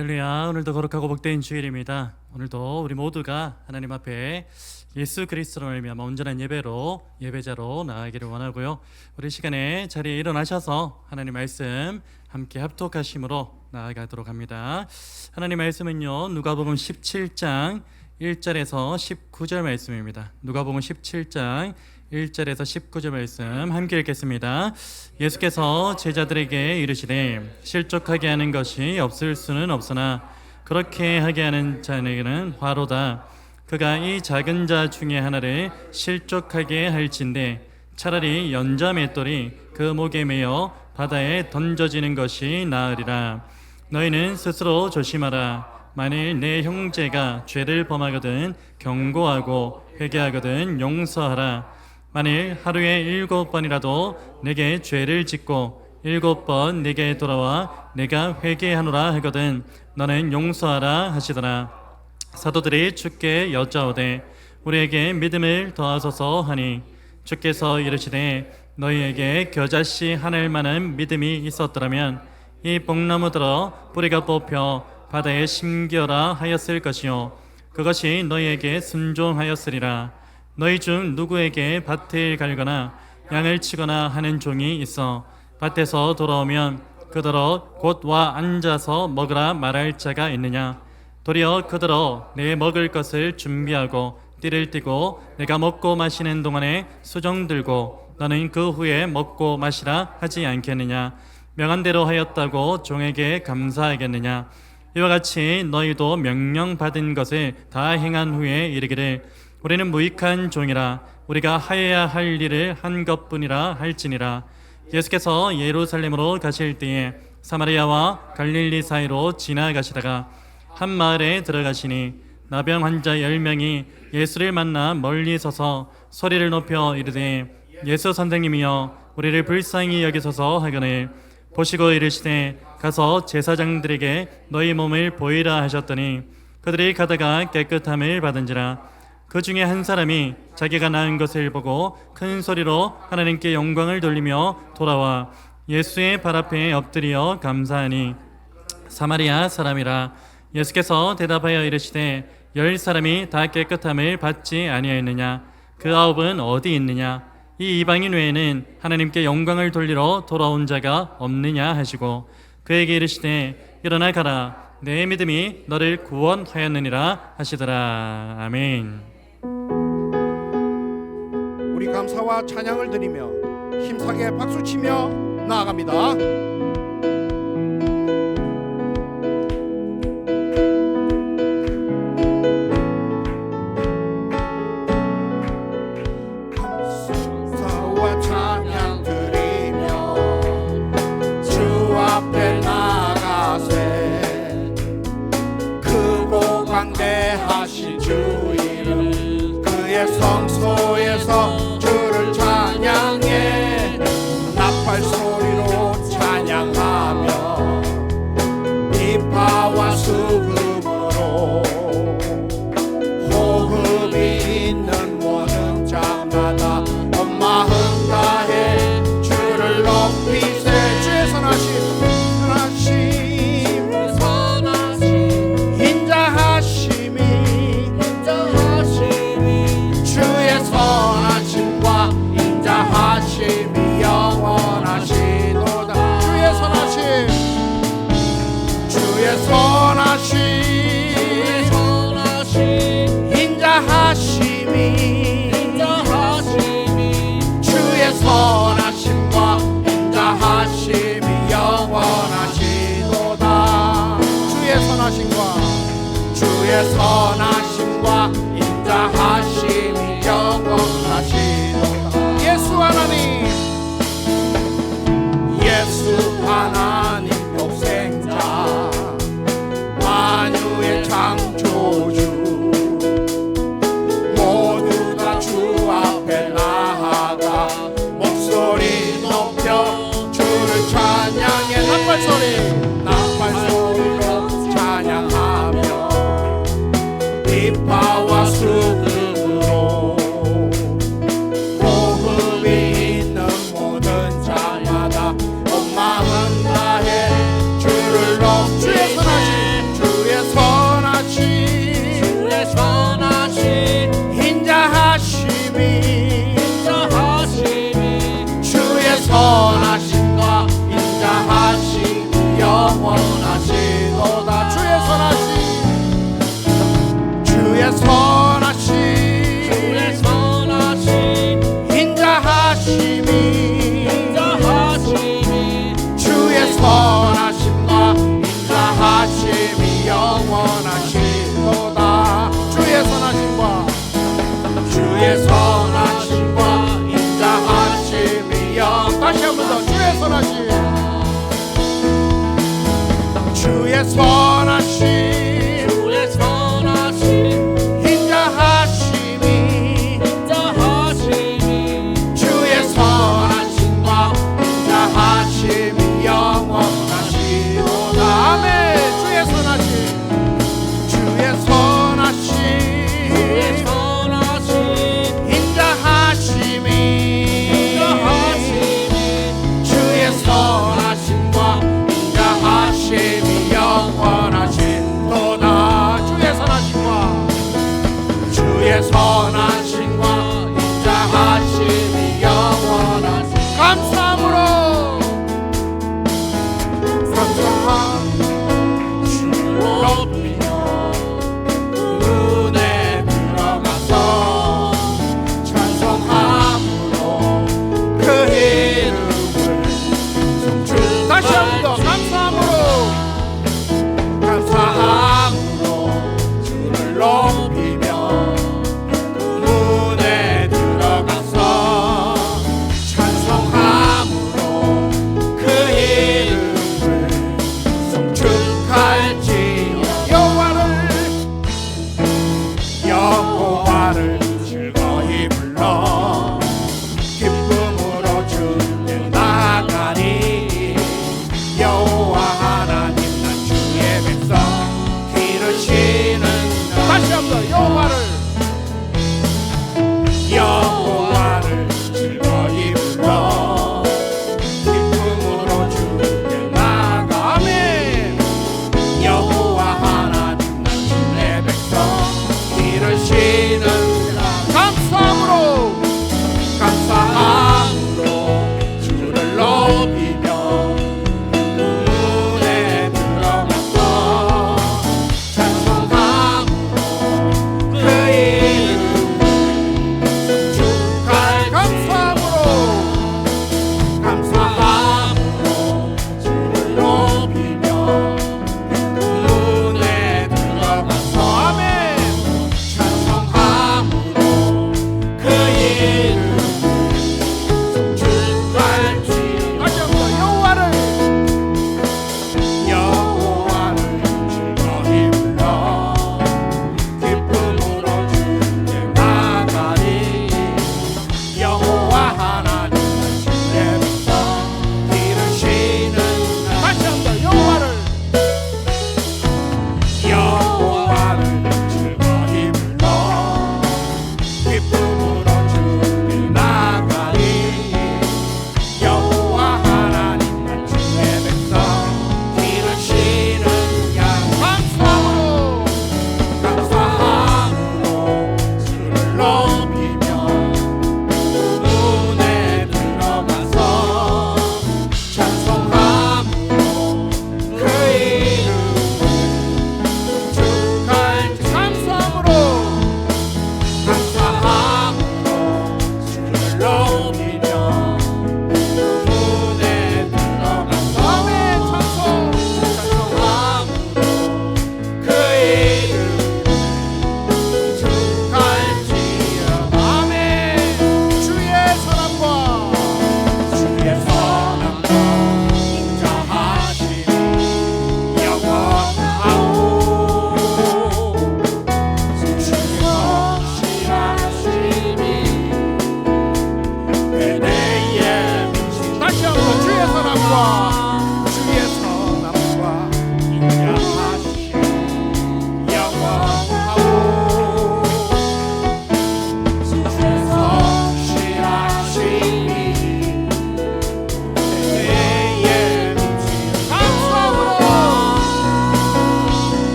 할렐루야. 오늘도 거룩하고 복된 주일입니다. 오늘도 우리 모두가 하나님 앞에 예수 그리스도로 말미암아 온전한 예배자로 나아가기를 원하고요. 우리 시간에 자리에 일어나셔서 하나님 말씀 함께 합독하심으로 나아가도록 합니다. 하나님 말씀은요, 누가복음 17장 1절에서 19절 말씀입니다. 누가복음 17장 1절에서 19절 말씀 함께 읽겠습니다. 예수께서 제자들에게 이르시되 실족하게 하는 것이 없을 수는 없으나 그렇게 하게 하는 자에게는 화로다. 그가 이 작은 자 중에 하나를 실족하게 할진대 차라리 연자 맷돌이 그 목에 매어 바다에 던져지는 것이 나으리라. 너희는 스스로 조심하라. 만일 내 형제가 죄를 범하거든 경고하고 회개하거든 용서하라. 만일 하루에 7번이라도 내게 죄를 짓고 7번 내게 돌아와 내가 회개하노라 하거든 너는 용서하라 하시더라. 사도들이 주께 여짜오되 우리에게 믿음을 더하소서 하니 주께서 이르시되 너희에게 겨자씨 하늘만한 믿음이 있었더라면 이 뽕나무 들어 뿌리가 뽑혀 바다에 심겨라 하였을 것이요 그것이 너희에게 순종하였으리라. 너희 중 누구에게 밭을 갈거나 양을 치거나 하는 종이 있어 밭에서 돌아오면 그더러 곧 와 앉아서 먹으라 말할 자가 있느냐? 도리어 그더러 내 먹을 것을 준비하고 띠를 띠고 내가 먹고 마시는 동안에 수종 들고 너는 그 후에 먹고 마시라 하지 않겠느냐? 명한 대로 하였다고 종에게 감사하겠느냐? 이와 같이 너희도 명령받은 것을 다 행한 후에 이르기를 우리는 무익한 종이라 우리가 하여야 할 일을 한 것뿐이라 할지니라. 예수께서 예루살렘으로 가실 때에 사마리아와 갈릴리 사이로 지나가시다가 한 마을에 들어가시니 나병 환자 10명이 예수를 만나 멀리 서서 소리를 높여 이르되 예수 선생님이여 우리를 불쌍히 여기소서 하거늘 보시고 이르시되 가서 제사장들에게 너희 몸을 보이라 하셨더니 그들이 가다가 깨끗함을 받은지라. 그 중에 한 사람이 자기가 낳은 것을 보고 큰 소리로 하나님께 영광을 돌리며 돌아와 예수의 발 앞에 엎드려 감사하니 사마리아 사람이라. 예수께서 대답하여 이르시되 10사람이 다 깨끗함을 받지 아니하였느냐? 그 9은 어디 있느냐? 이 이방인 외에는 하나님께 영광을 돌리러 돌아온 자가 없느냐 하시고 그에게 이르시되 일어나 가라. 내 믿음이 너를 구원하였느니라 하시더라. 아멘. 우리 감사와 찬양을 드리며 힘차게 박수치며 나아갑니다. 감사와 찬양 드리며 주 앞에 나가세 크고 광대하신 주 이름 그의 성소에서 주를 찬양해 나팔 소리로 찬양하며 비파와 수금으로 호흡이 있는 모든 자마다 온 마음 다해 주를 높이세. 주의 선하심 인자하심이 주의 선하심과 인자하심이 영원하시도다. 주의 선하심 인자하심이 주의 선하심과 인자하심이 영원하시도다. 주의 선하심과 인자하심이 영원하시도다. 예수 하나님 독생자 만유의 창조주 모두 다 주 앞에 나아가 목소리 높여 주를 찬양해. 나팔 소리로 찬양하며 비파와 수금으로 호흡이 있는 모든 자마다 온 마음 다해 주를 높이. 주의 선하심 주의 선하심 주의 선하심 인자하심이 인자하심이 주의 선하심과 인자하심이 영원하시로다. 아멘. 주의 선하심 주의 선하심 주의 선하심 인자하심이 인자하심이 주의 선하심과 인자하심이 영원하신 또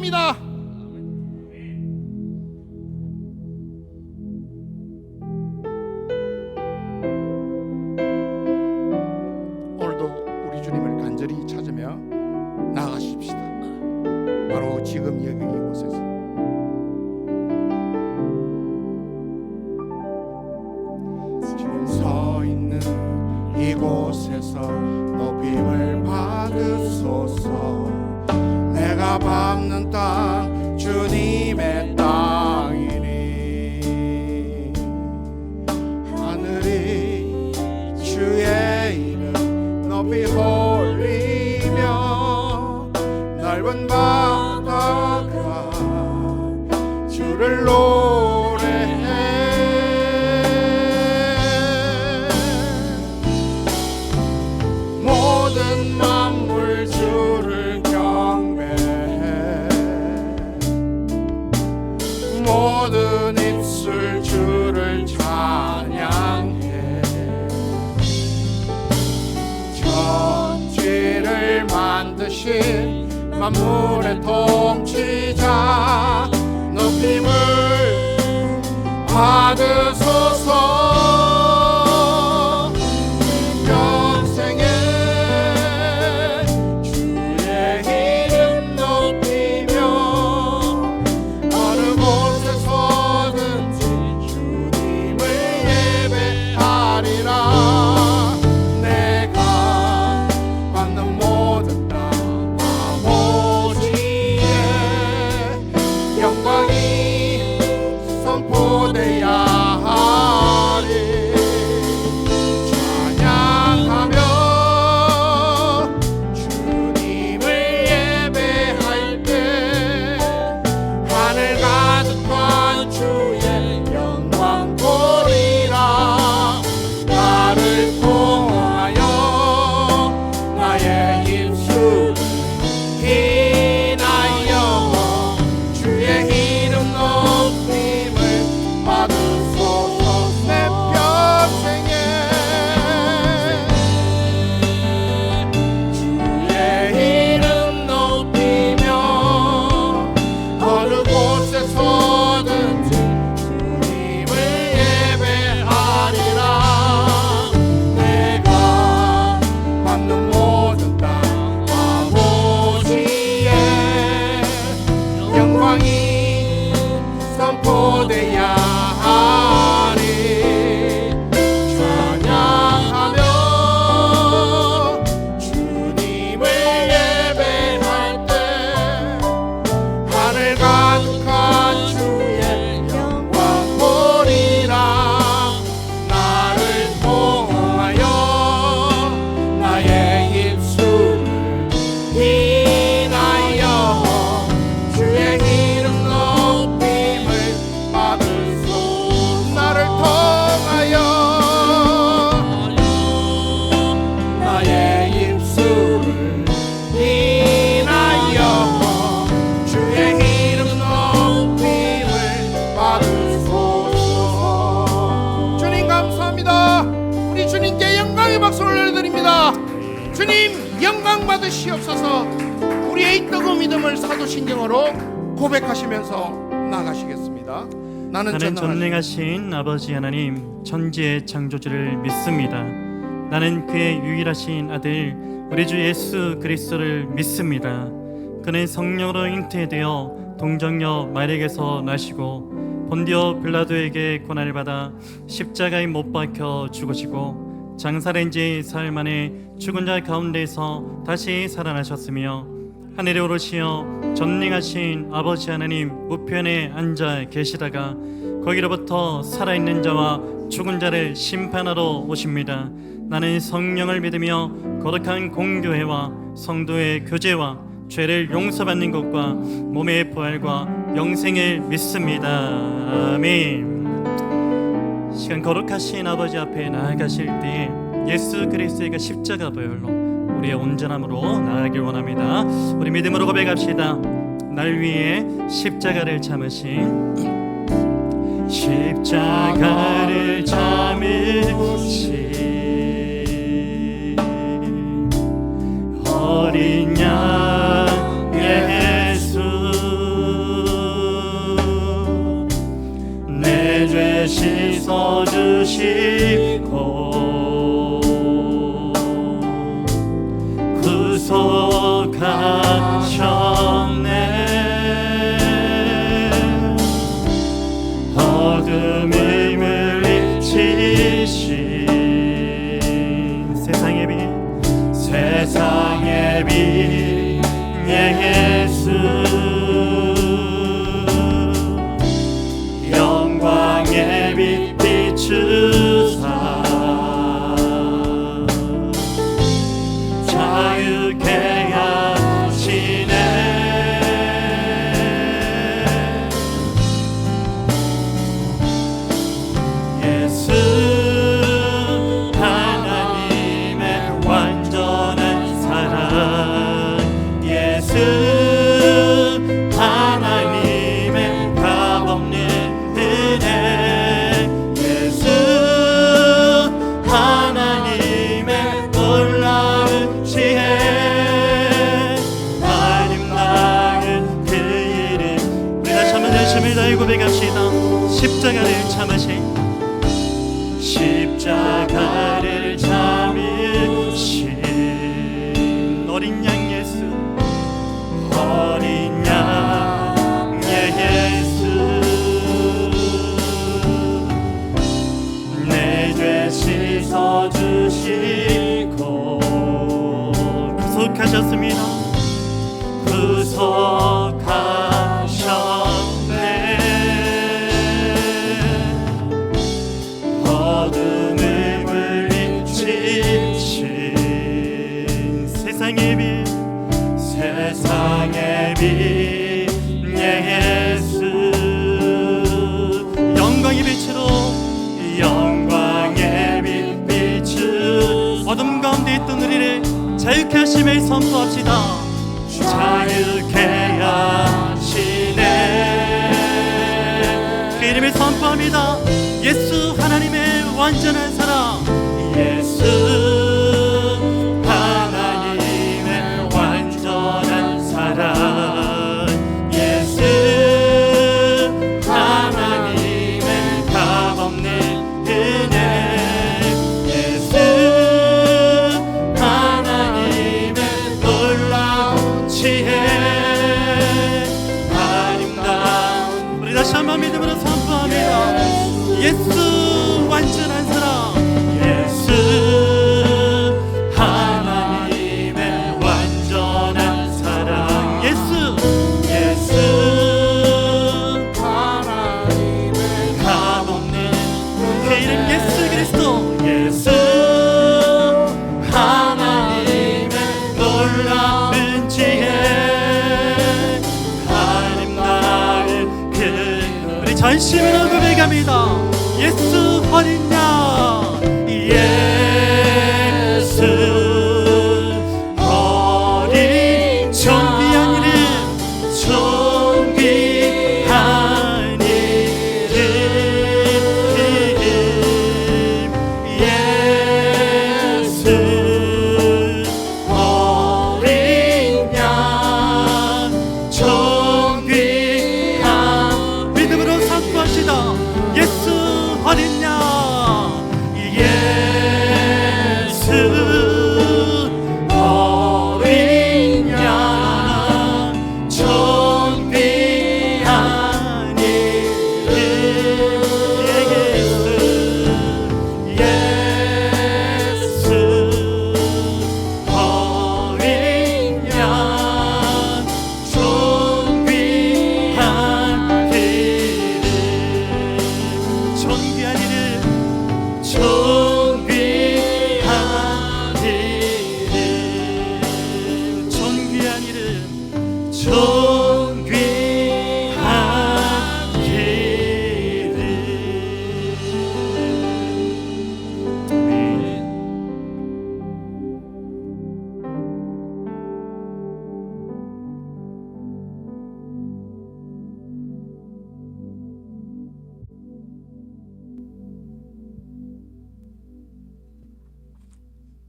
기도합니다. 오늘도 우리 주님을 간절히 찾으며 나아가십시다. 바로 지금 여기 이곳에서 지금 서 있는 이곳에서 높임을 받으소서. 내가 밟는 땅 주님의 땅이니 하늘이 주의 이름 높이 올리며 넓은 바다가 주를 노래해. 모든 만물 주를 경배해. 모든 입술 주를 찬양해. 천지를 만드신 만물의 통치자 높임을 받으소서. 평생에 주의 이름 높이며 어느 곳에서든지 주님을 예배하리라. 내가 받는 모든 땅 아버지의 영광이 선포되야 하리. 찬양하며 주님을 예배할 때 하늘 가득한 주의 영광 보리라. 나를 통하여 나의 입술을 인하여 주의 이름 높임을 받으소서. 내 평생에 주의 이름 높이며 어느 곳에서든지 주님을 예배하리라. 내가 받는 모든 땅 아버지의 영광이 선포되야 하리. 찬양하며 주님을 예배할 때 하늘 가득한 주의 영광 보리라. 나를 통하여 나의 입술을 인하여 주의 이름 높임을 받으소서. 나를 통하여 나의 입술을 인하여 주의 이름 높임을 받으소서. 주님 감사합니다. 우리 주님께 영광의 박수를 올려드립니다. 주님 영광 받으시옵소서. 우리의 이 뜨거운 믿음을 사도신경으로 고백하시면서 나가시겠습니다. 나는 전능하신 아버지 하나님, 천지의 창조주를 믿습니다. 나는 그의 유일하신 아들 우리 주 예수 그리스도를 믿습니다. 그는 성령으로 잉태되어 동정녀 마리아에게서 나시고 본디오 빌라도에게 고난을 받아 십자가에 못 박혀 죽으시고 장사된 지 사흘 만에 죽은 자 가운데서 다시 살아나셨으며 하늘에 오르시어 전능하신 아버지 하나님 우편에 앉아 계시다가 거기로부터 살아있는 자와 죽은 자를 심판하러 오십니다. 나는 성령을 믿으며 거룩한 공교회와 성도의 교제와 죄를 용서받는 것과 몸의 부활과 영생을 믿습니다. 아멘. 시간 거룩하신 아버지 앞에 나아가실 때 예수 그리스도의 십자가 보혈로 우리의 온전함으로 나아가길 원합니다. 우리 믿음으로 고백합시다. 날 위해 십자가를 참으신 십자가를 참으신 어린 양 예수 내 죄 씻어주시고 구속하셨네. 어둠이 물리치신 세상의 빛 예수, 영광의 빛 비추사 자유케 하시네. 예수 하나님의 완전한 사랑, 예수 하나님의 값없는 은혜, 예수 하나님의 놀라운 지혜, 아름다운 그 이름. 우리 다시 한번 열심히 다해 고백합시다. 십자가를 참으신, 십자가를 참으신 어린 양 예수, 어린 양 예수, 내 죄 씻어주시고 구속하셨습니다. 구속하셨네. 어둠을 물리치신 세상의 빛, 세상의 빛 예수, 영광의 빛으로, 영광의 빛 비추 어둠 가운데 있던 우리를 자유케 하심을 선포합시다. 자유케 하시네. 그 이름을 선포합니다. 예수 하나님의 완전한 사랑, 예수 하나님의 완전한 사랑, 예수 하나님의 값없는 은혜, 예수 하나님의 놀라운 지혜, 아름다운. 우리 다시 한번 믿음으로 선포합니다. 예수 완전한 사랑, 예수 하나님의 완전한 사랑, 예수 하나님의 값없는 그 이름 예수 그리스도, 예수 하나님의 놀라운 지혜, 아름다운 그. 우리 전심으로 고백합니다. 예수 어린 양, 예수 어린 존귀한 이름, 존귀한 이름, 예수 어린 양, 존귀한. 믿음으로 선포합시다. 예수 어린 양, 예수 어린 양, 존귀한 이름, 예수, 예수 어린 양, 존귀한 이름, 존귀한 이름, 존귀한 이름, 존귀한 이름, 존귀한 이름. 아멘.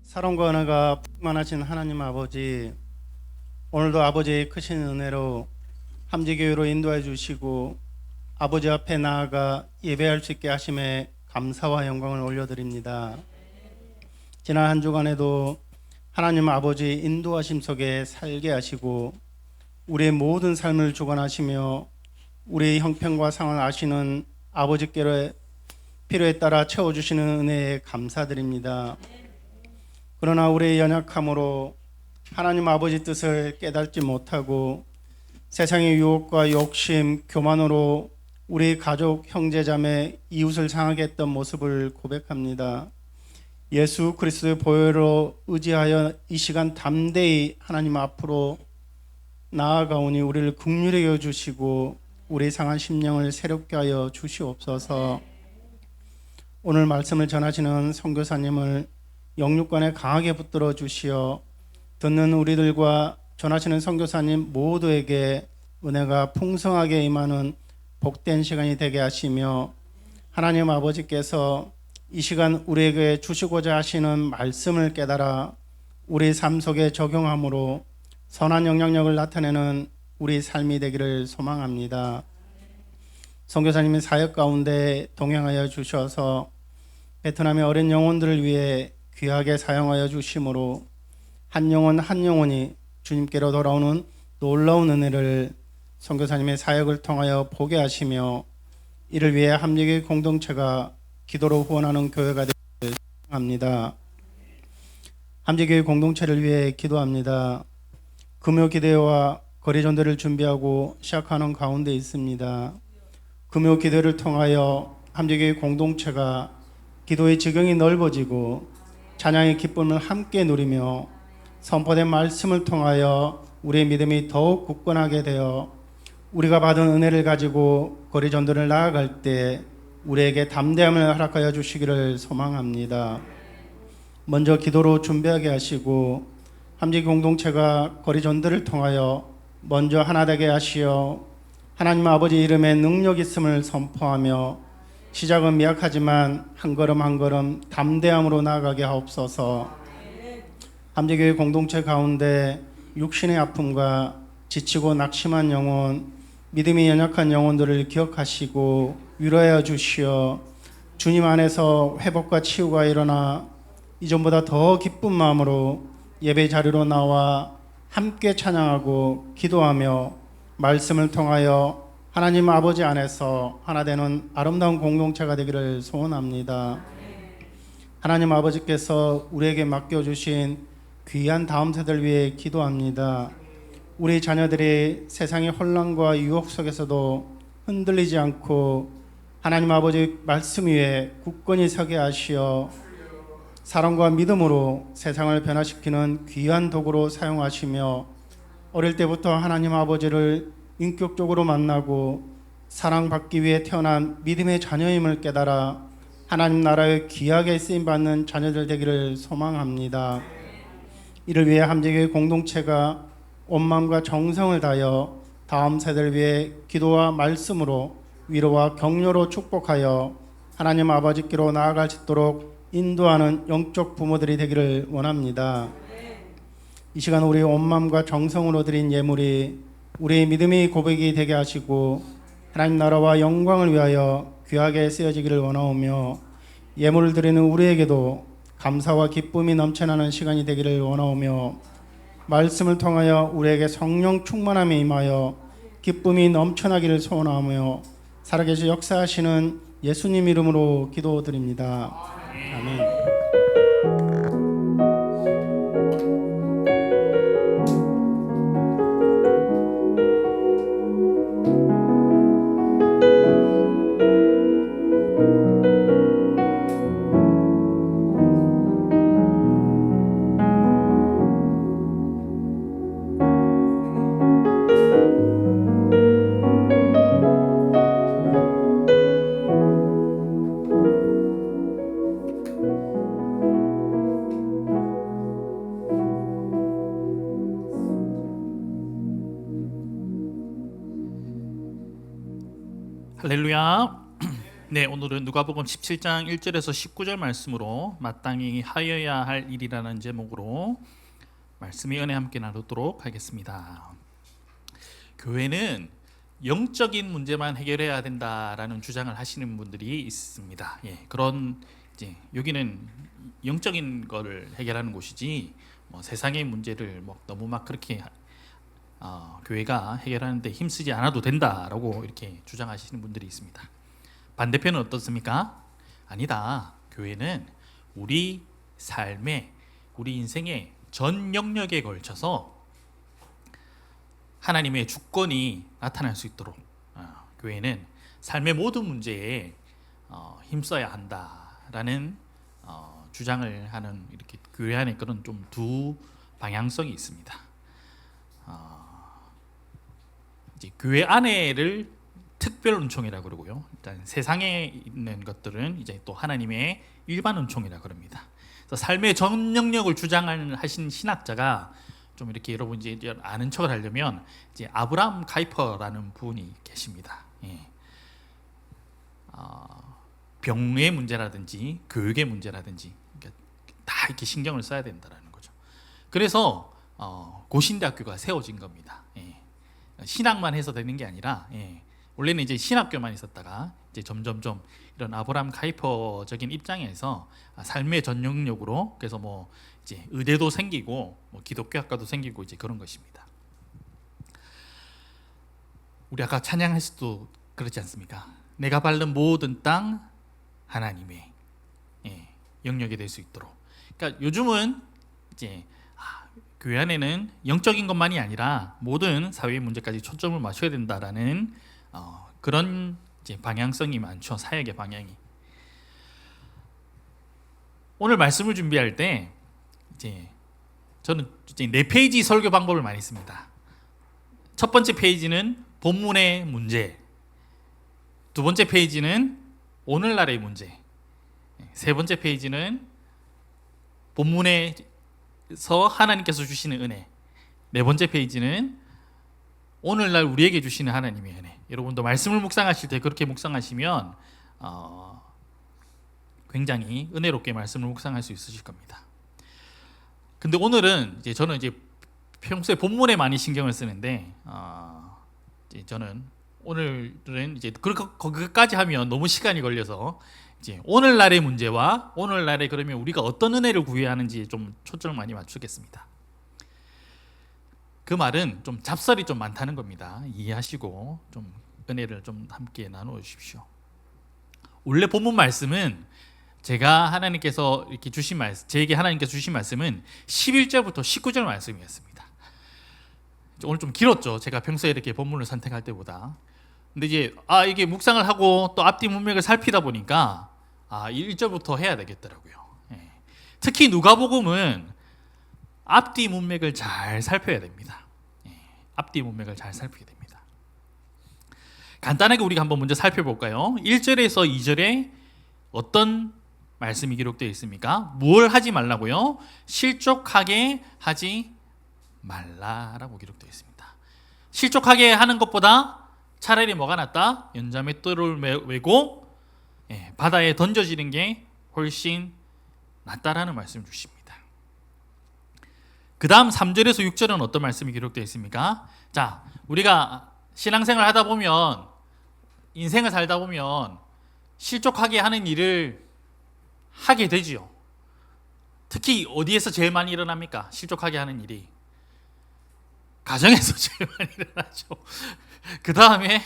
사랑과 은혜가 충만하신 하나님 아버지, 오늘도 아버지의 크신 은혜로 함재교회로 인도해 주시고 아버지 앞에 나아가 예배할 수 있게 하심에 감사와 영광을 올려드립니다. 지난 한 주간에도 하나님 아버지 인도하심 속에 살게 하시고 우리의 모든 삶을 주관하시며 우리의 형편과 상황을 아시는 아버지께로 필요에 따라 채워주시는 은혜에 감사드립니다. 그러나 우리의 연약함으로 하나님 아버지 뜻을 깨닫지 못하고 세상의 유혹과 욕심, 교만으로 우리 가족, 형제자매, 이웃을 상하게 했던 모습을 고백합니다. 예수 그리스도의 보혈로 의지하여 이 시간 담대히 하나님 앞으로 나아가오니 우리를 긍휼히 여겨주시고 우리 상한 심령을 새롭게 하여 주시옵소서. 오늘 말씀을 전하시는 선교사님을 영육간에 강하게 붙들어 주시어 듣는 우리들과 전하시는 선교사님 모두에게 은혜가 풍성하게 임하는 복된 시간이 되게 하시며 하나님 아버지께서 이 시간 우리에게 주시고자 하시는 말씀을 깨달아 우리 삶 속에 적용함으로 선한 영향력을 나타내는 우리 삶이 되기를 소망합니다. 선교사님의 사역 가운데 동행하여 주셔서 베트남의 어린 영혼들을 위해 귀하게 사용하여 주심으로 한 영혼 한 영혼이 주님께로 돌아오는 놀라운 은혜를 선교사님의 사역을 통하여 보게 하시며 이를 위해 함재교회 공동체가 기도로 후원하는 교회가 되기를 소망합니다. 함재교회 공동체를 위해 기도합니다. 금요 기대와 거리 전도를 준비하고 시작하는 가운데 있습니다. 금요 기도를 통하여 함재교회 공동체가 기도의 지경이 넓어지고 찬양의 기쁨을 함께 누리며 선포된 말씀을 통하여 우리의 믿음이 더욱 굳건하게 되어 우리가 받은 은혜를 가지고 거리 전도를 나아갈 때 우리에게 담대함을 허락하여 주시기를 소망합니다. 먼저 기도로 준비하게 하시고 함재 공동체가 거리 전도를 통하여 먼저 하나 되게 하시어 하나님 아버지 이름에 능력 있음을 선포하며 시작은 미약하지만 한 걸음 한 걸음 담대함으로 나아가게 하옵소서. 함재교회 공동체 가운데 육신의 아픔과 지치고 낙심한 영혼, 믿음이 연약한 영혼들을 기억하시고 위로하여 주시어 주님 안에서 회복과 치유가 일어나 이전보다 더 기쁜 마음으로 예배 자리로 나와 함께 찬양하고 기도하며 말씀을 통하여 하나님 아버지 안에서 하나 되는 아름다운 공동체가 되기를 소원합니다. 하나님 아버지께서 우리에게 맡겨주신 귀한 다음 세대를 위해 기도합니다. 우리 자녀들이 세상의 혼란과 유혹 속에서도 흔들리지 않고 하나님 아버지 말씀 위에 굳건히 서게 하시어 사랑과 믿음으로 세상을 변화시키는 귀한 도구로 사용하시며 어릴 때부터 하나님 아버지를 인격적으로 만나고 사랑받기 위해 태어난 믿음의 자녀임을 깨달아 하나님 나라에 귀하게 쓰임받는 자녀들 되기를 소망합니다. 이를 위해 함재교회 공동체가 온 마음과 정성을 다하여 다음 세대를 위해 기도와 말씀으로 위로와 격려로 축복하여 하나님 아버지께로 나아갈 수 있도록 인도하는 영적 부모들이 되기를 원합니다. 이 시간 우리 온 마음과 정성으로 드린 예물이 우리의 믿음의 고백이 되게 하시고 하나님 나라와 영광을 위하여 귀하게 쓰여지기를 원하오며 예물을 드리는 우리에게도 감사와 기쁨이 넘쳐나는 시간이 되기를 원하오며 말씀을 통하여 우리에게 성령 충만함이 임하여 기쁨이 넘쳐나기를 소원하며 살아계신 역사하시는 예수님 이름으로 기도드립니다. 아멘. 할렐루야. 네, 오늘은 누가복음 17장 1절에서 19절 말씀으로 마땅히 하여야 할 일이라는 제목으로 말씀의 은혜 함께 나누도록 하겠습니다. 교회는 영적인 문제만 해결해야 된다라는 주장을 하시는 분들이 있습니다. 예, 그런 이제 여기는 영적인 거를 해결하는 곳이지 뭐 세상의 문제를 뭐 너무 막 그렇게 교회가 해결하는데 힘쓰지 않아도 된다라고 이렇게 주장하시는 분들이 있습니다. 반대편은 어떻습니까? 아니다. 교회는 우리 삶에, 우리 인생의 전 영역에 걸쳐서 하나님의 주권이 나타날 수 있도록 교회는 삶의 모든 문제에 힘써야 한다라는 주장을 하는 이렇게 교회 안에 그런 좀 두 방향성이 있습니다. 이제 교회 안에를 특별 은총이라 그러고요. 일단 세상에 있는 것들은 이제 또 하나님의 일반 은총이라 그럽니다. 그래서 삶의 전 영역을 주장하신 신학자가 좀 이렇게 여러분 이제 아는 척을 하려면 이제 아브라함 카이퍼라는 분이 계십니다. 예. 병의 문제라든지 교육의 문제라든지 그러니까 다 이렇게 신경을 써야 된다라는 거죠. 그래서 고신대학교가 세워진 겁니다. 예. 신학만 해서 되는 게 아니라 원래는 이제 신학교만 있었다가 이제 점점점 이런 아브라함 카이퍼적인 입장에서 삶의 전 영역으로 그래서 뭐 이제 의대도 생기고 뭐 기독교 학과도 생기고 이제 그런 것입니다. 우리 아까 찬양했을 때 그렇지 않습니까? 내가 밟는 모든 땅 하나님의 영역이 될 수 있도록. 그러니까 요즘은 이제 교회 안에는 영적인 것만이 아니라 모든 사회의 문제까지 초점을 맞춰야 된다라는 그런 이제 방향성이 많죠. 사역의 방향이. 오늘 말씀을 준비할 때 이제 저는 이제 4페이지 설교 방법을 많이 씁니다. 첫 번째 페이지는 본문의 문제, 두 번째 페이지는 오늘날의 문제, 세 번째 페이지는 본문에서 하나님께서 주시는 은혜, 네 번째 페이지는 오늘날 우리에게 주시는 하나님의 은혜. 여러분도 말씀을 묵상하실 때 그렇게 묵상하시면 굉장히 은혜롭게 말씀을 묵상할 수 있으실 겁니다. 근데 오늘은 이제 저는 이제 평소에 본문에 많이 신경을 쓰는데 이제 저는 오늘은 이제 거기까지 하면 너무 시간이 걸려서 이제 오늘날의 문제와 오늘날에 그러면 우리가 어떤 은혜를 구해야 하는지 좀 초점을 많이 맞추겠습니다. 그 말은 좀 잡설이 좀 많다는 겁니다. 이해하시고 좀 은혜를 좀 함께 나누어 주십시오. 원래 본문 말씀은 제가 하나님께서 이렇게 주신 말씀, 제게 하나님께서 주신 말씀은 11절부터 19절 말씀이었습니다. 오늘 좀 길었죠. 제가 평소에 이렇게 본문을 선택할 때보다. 근데 이제 이게 묵상을 하고 또 앞뒤 문맥을 살피다 보니까 1절부터 해야 되겠더라고요. 특히 누가복음은 앞뒤 문맥을 잘 살펴야 됩니다. 앞뒤 문맥을 잘 살피게 됩니다. 간단하게 우리가 한번 먼저 살펴볼까요? 1절에서 2절에 어떤 말씀이 기록되어 있습니까? 뭘 하지 말라고요? 실족하게 하지 말라라고 기록되어 있습니다. 실족하게 하는 것보다 차라리 뭐가 낫다? 연자의 뜰을 메고 바다에 던져지는 게 훨씬 낫다라는 말씀을 주십니다. 그 다음 3절에서 6절은 어떤 말씀이 기록되어 있습니까? 자, 우리가 신앙생활 하다 보면, 인생을 살다 보면 실족하게 하는 일을 하게 되지요. 특히 어디에서 제일 많이 일어납니까? 실족하게 하는 일이 가정에서 제일 많이 일어나죠. 그 다음에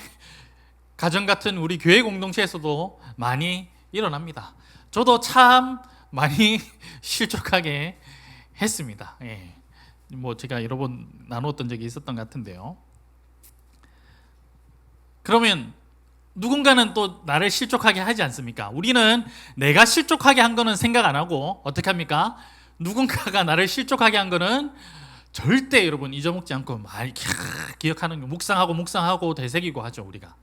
가정 같은 우리 교회 공동체에서도 많이 일어납니다. 저도 참 많이 실족하게 했습니다. 뭐 제가 여러 번 나누었던 적이 있었던 것 같은데요. 그러면 누군가는 또 나를 실족하게 하지 않습니까? 우리는 내가 실족하게 한 거는 생각 안 하고 어떻게 합니까? 누군가가 나를 실족하게 한 거는 절대 여러분 잊어먹지 않고 많이 기억하는 거, 묵상하고 되새기고 하죠 우리가.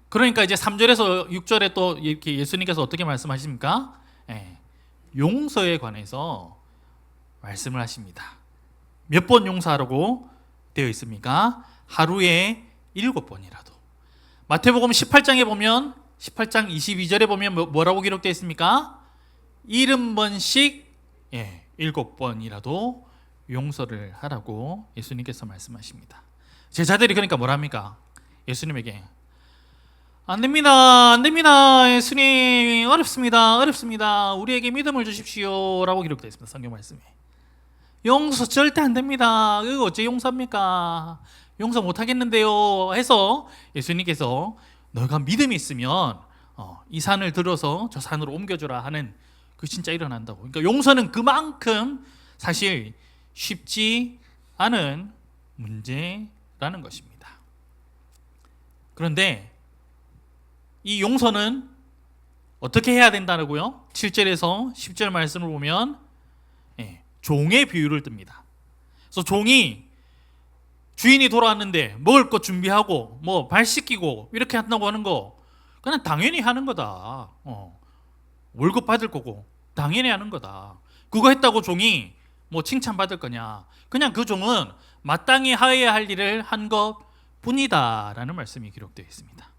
그러니까 이제 3절에서 6절에 또 이렇게 예수님께서 어떻게 말씀하십니까? 용서에 관해서 말씀을 하십니다. 몇 번 용서하라고 되어 있습니까? 하루에 7번이라도. 마태복음 18장에 보면 18장 22절에 보면 뭐라고 기록되어 있습니까? 70번씩 7번이라도 용서를 하라고 예수님께서 말씀하십니다. 제자들이 그러니까 뭐랍니까? 예수님에게 안 됩니다, 안 됩니다, 예수님 어렵습니다. 우리에게 믿음을 주십시오라고 기록되어 있습니다. 성경 말씀에. 용서 절대 안 됩니다. 이거 어째 용서합니까? 용서 못 하겠는데요. 해서 예수님께서 너가 믿음이 있으면 이 산을 들어서 저 산으로 옮겨주라 하는 그 진짜 일어난다고. 그러니까 용서는 그만큼 사실 쉽지 않은 문제라는 것입니다. 그런데 이 용서는 어떻게 해야 된다고요? 7절에서 10절 말씀을 보면 종의 비유를 듭니다. 그래서 종이 주인이 돌아왔는데 먹을 것 준비하고 뭐 발 씻기고 이렇게 한다고 하는 거 그냥 당연히 하는 거다. 월급 받을 거고 당연히 하는 거다. 그거 했다고 종이 뭐 칭찬받을 거냐? 그냥 그 종은 마땅히 하여야 할 일을 한 것뿐이다라는 말씀이 기록되어 있습니다.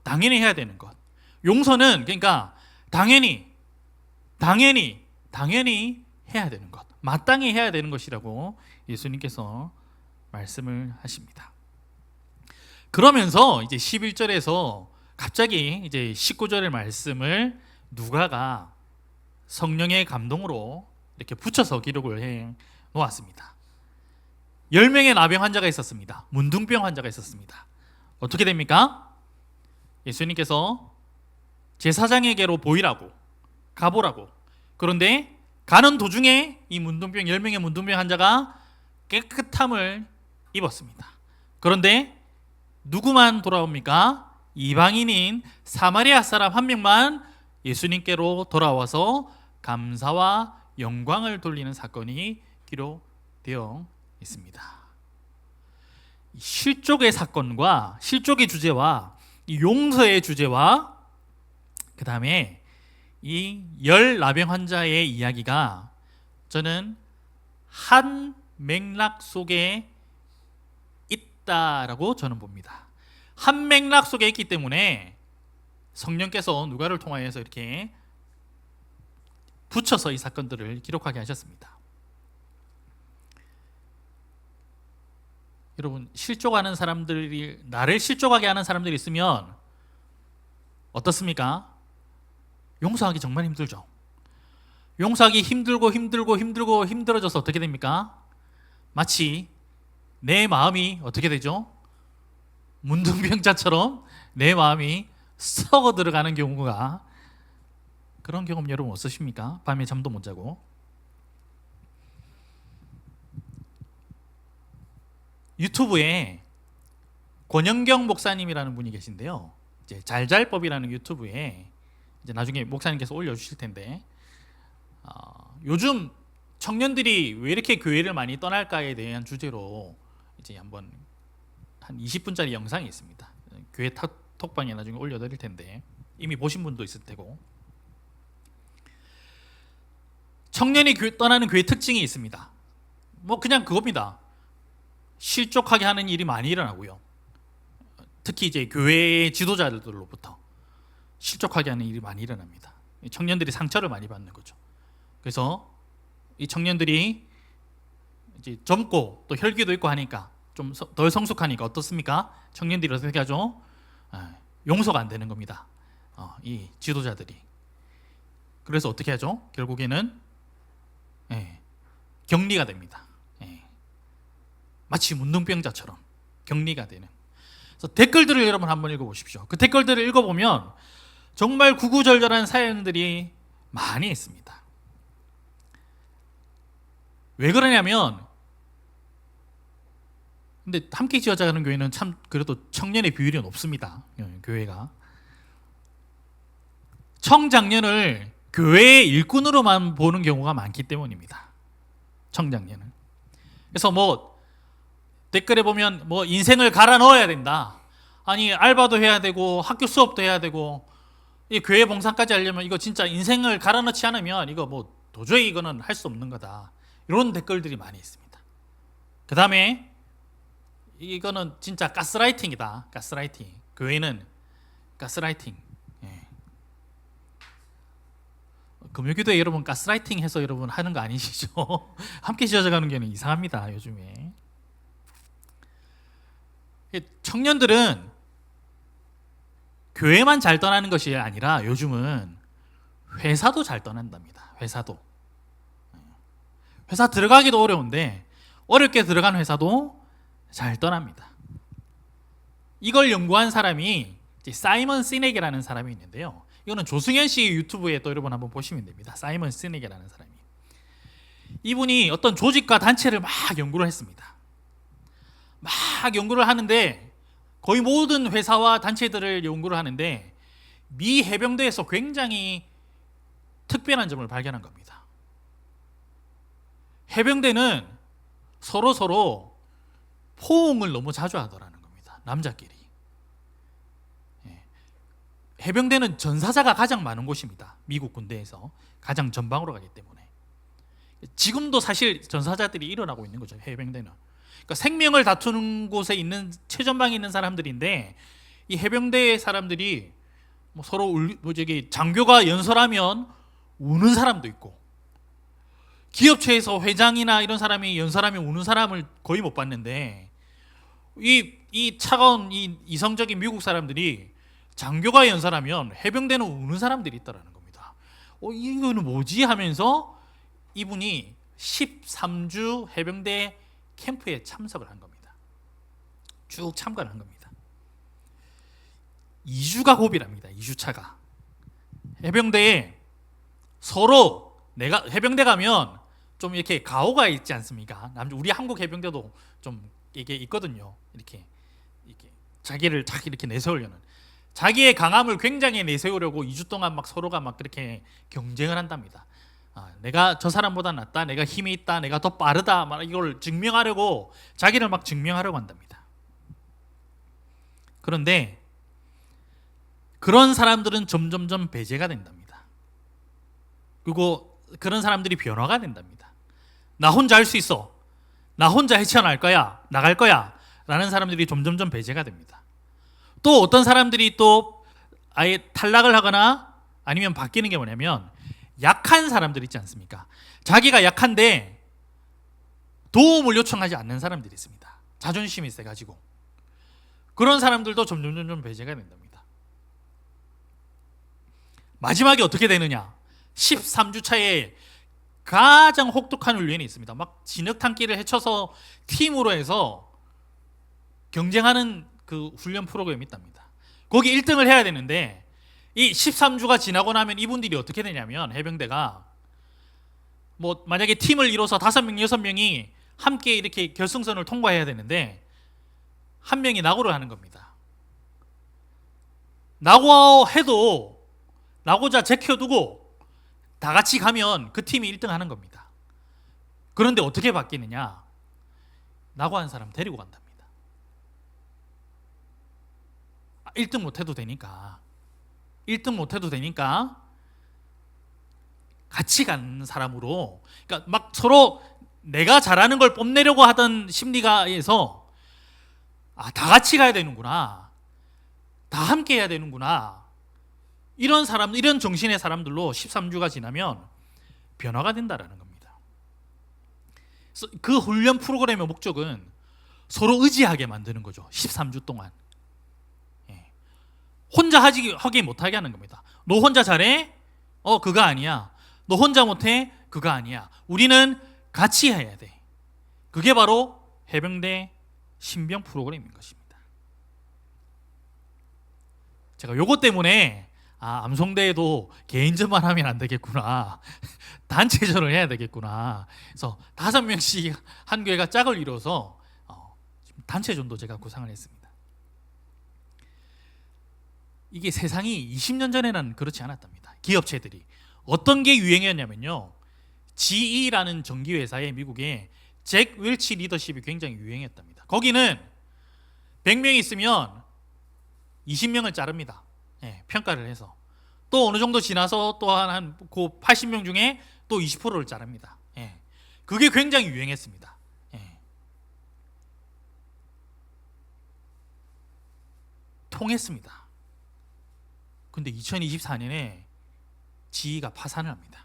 당연히 해야 되는 것. 용서는 그러니까 당연히 해야 되는 것, 마땅히 해야 되는 것이라고 예수님께서 말씀을 하십니다. 그러면서 이제 11절에서 갑자기 이제 19절의 말씀을 누가가 성령의 감동으로 이렇게 붙여서 기록을 해 놓았습니다. 10명의 나병 환자가 있었습니다. 문둥병 환자가 있었습니다. 어떻게 됩니까? 예수님께서 제사장에게로 보이라고 가보라고. 그런데 가는 도중에 이 문둥병 10명의 문둥병 환자가 깨끗함을 입었습니다. 그런데 누구만 돌아옵니까? 이방인인 사마리아 사람 한 명만 예수님께로 돌아와서 감사와 영광을 돌리는 사건이 기록되어 있습니다. 실족의 사건과 실족의 주제와 이 용서의 주제와 그 다음에 이 열 나병 환자의 이야기가 저는 한 맥락 속에 있다라고 저는 봅니다. 한 맥락 속에 있기 때문에 성령께서 누가를 통하여서 이렇게 붙여서 이 사건들을 기록하게 하셨습니다. 여러분, 실족하는 사람들이 나를 실족하게 하는 사람들이 있으면 어떻습니까? 용서하기 정말 힘들죠. 용서하기 힘들어져서 어떻게 됩니까? 마치 내 마음이 어떻게 되죠? 문둥병자처럼 내 마음이 썩어 들어가는 경우가, 그런 경험 여러분 없으십니까? 밤에 잠도 못 자고. 유튜브에 권영경 목사님이라는 분이 계신데요. 이제 잘잘법이라는 유튜브에 이제 나중에 목사님께서 올려주실 텐데, 요즘 청년들이 왜 이렇게 교회를 많이 떠날까에 대한 주제로 이제 한번 한 20분짜리 영상이 있습니다. 교회 톡방에 나중에 올려드릴 텐데 이미 보신 분도 있을 테고. 청년이 떠나는 교회 특징이 있습니다. 뭐 그냥 그겁니다. 실족하게 하는 일이 많이 일어나고요. 특히 이제 교회의 지도자들로부터 실족하게 하는 일이 많이 일어납니다. 청년들이 상처를 많이 받는 거죠. 그래서 이 청년들이 이제 젊고 또 혈기도 있고 하니까 좀 덜 성숙하니까 어떻습니까? 청년들이 어떻게 하죠? 용서가 안 되는 겁니다. 이 지도자들이. 그래서 어떻게 하죠? 결국에는 격리가 됩니다. 마치 문둥병자처럼 격리가 되는. 그래서 댓글들을 여러분 한번 읽어보십시오. 그 댓글들을 읽어보면 정말 구구절절한 사연들이 많이 있습니다. 왜 그러냐면, 근데 함께 지어자는 교회는 참 그래도 청년의 비율이 높습니다. 교회가 청장년을 교회의 일꾼으로만 보는 경우가 많기 때문입니다. 청장년은. 그래서 뭐 댓글에 보면 뭐 인생을 갈아 넣어야 된다, 아니 알바도 해야 되고 학교 수업도 해야 되고 이 교회 봉사까지 하려면 이거 진짜 인생을 갈아 넣지 않으면 이거 뭐 도저히 이거는 할 수 없는 거다, 이런 댓글들이 많이 있습니다. 그 다음에 이거는 진짜 가스라이팅이다. 가스라이팅. 교회는 가스라이팅. 금요기도에 여러분 가스라이팅 해서 여러분 하는 거 아니시죠? 함께 지어져가는 교회는 이상합니다. 요즘에 청년들은 교회만 잘 떠나는 것이 아니라 요즘은 회사도 잘 떠난답니다. 회사도. 회사 들어가기도 어려운데 어렵게 들어간 회사도 잘 떠납니다. 이걸 연구한 사람이 사이먼 시넥이라는 사람이 있는데요. 이거는 조승현 씨 유튜브에 또 여러분 한번 보시면 됩니다. 사이먼 시넥이라는 사람이. 이분이 어떤 조직과 단체를 막 연구를 했습니다. 막 연구를 하는데 거의 모든 회사와 단체들을 연구를 하는데 미 해병대에서 굉장히 특별한 점을 발견한 겁니다. 해병대는 서로 포옹을 너무 자주 하더라는 겁니다. 남자끼리. 해병대는 전사자가 가장 많은 곳입니다. 미국 군대에서 가장 전방으로 가기 때문에. 지금도 사실 전사자들이 일어나고 있는 거죠. 해병대는. 그러니까 생명을 다투는 곳에 있는 최전방에 있는 사람들인데 이 해병대 사람들이 뭐 서로 장교가 연설하면 우는 사람도 있고 기업체에서 회장이나 이런 사람이 연설하면 우는 사람을 거의 못 봤는데 이 차가운 이 이성적인 미국 사람들이 장교가 연설하면 해병대는 우는 사람들이 있다라는 겁니다. 이거는 뭐지 하면서 이분이 13주 해병대 캠프에 참석을 한 겁니다. 쭉 참관을 한 겁니다. 2주가 고비랍니다. 2주차가. 해병대에 서로 내가 해병대 가면 좀 이렇게 가오가 있지 않습니까? 우리 한국 해병대도 좀 이게 있거든요. 이렇게 자기를 딱 이렇게 내세우려는 자기의 강함을 굉장히 내세우려고 2주 동안 막 서로가 막 그렇게 경쟁을 한답니다. 내가 저 사람보다 낫다, 내가 힘이 있다, 내가 더 빠르다, 막 이걸 증명하려고 자기를 막 증명하려고 한답니다. 그런데 그런 사람들은 점점점 배제가 된답니다. 그리고 그런 사람들이 변화가 된답니다. 나 혼자 할 수 있어, 나 혼자 헤쳐나갈 거야, 나갈 거야 라는 사람들이 점점점 배제가 됩니다. 또 어떤 사람들이 또 아예 탈락을 하거나 아니면 바뀌는 게 뭐냐면 약한 사람들 있지 않습니까? 자기가 약한데 도움을 요청하지 않는 사람들이 있습니다. 자존심이 세가지고 그런 사람들도 점점 배제가 된답니다. 마지막에 어떻게 되느냐? 13주 차에 가장 혹독한 훈련이 있습니다. 막 진흙탕길을 헤쳐서 팀으로 해서 경쟁하는 그 훈련 프로그램이 있답니다. 거기 1등을 해야 되는데 이 13주가 지나고 나면 이분들이 어떻게 되냐면 해병대가 뭐 만약에 팀을 이뤄서 5명, 6명이 함께 이렇게 결승선을 통과해야 되는데 한 명이 낙오를 하는 겁니다. 낙오해도 낙오자 제껴두고 다 같이 가면 그 팀이 1등 하는 겁니다. 그런데 어떻게 바뀌느냐? 낙오한 사람 데리고 간답니다. 1등 못해도 되니까 1등 못해도 되니까 같이 가는 사람으로, 그러니까 막 서로 내가 잘하는 걸 뽐내려고 하던 심리가에서 다 같이 가야 되는구나, 다 함께 해야 되는구나, 이런 사람, 이런 정신의 사람들로 13주가 지나면 변화가 된다라는 겁니다. 그래서 그 훈련 프로그램의 목적은 서로 의지하게 만드는 거죠. 13주 동안 혼자 하기 못하게 하는 겁니다. 너 혼자 잘해? 그거 아니야. 너 혼자 못해? 그거 아니야. 우리는 같이 해야 돼. 그게 바로 해병대 신병 프로그램인 것입니다. 제가 요것 때문에 암송대에도 개인전만 하면 안 되겠구나, 단체전을 해야 되겠구나, 그래서 5명씩 한 교회가 짝을 이뤄서 단체전도 제가 구상을 했습니다. 이게 세상이 20년 전에는 그렇지 않았답니다. 기업체들이 어떤 게 유행이었냐면요, GE라는 전기회사의 미국의 잭 웰치 리더십이 굉장히 유행했답니다. 거기는 100명이 있으면 20명을 자릅니다. 평가를 해서. 또 어느 정도 지나서 또 한 80명 중에 또 20%를 자릅니다. 그게 굉장히 유행했습니다. 통했습니다. 근데 2024년에 GE가 파산을 합니다.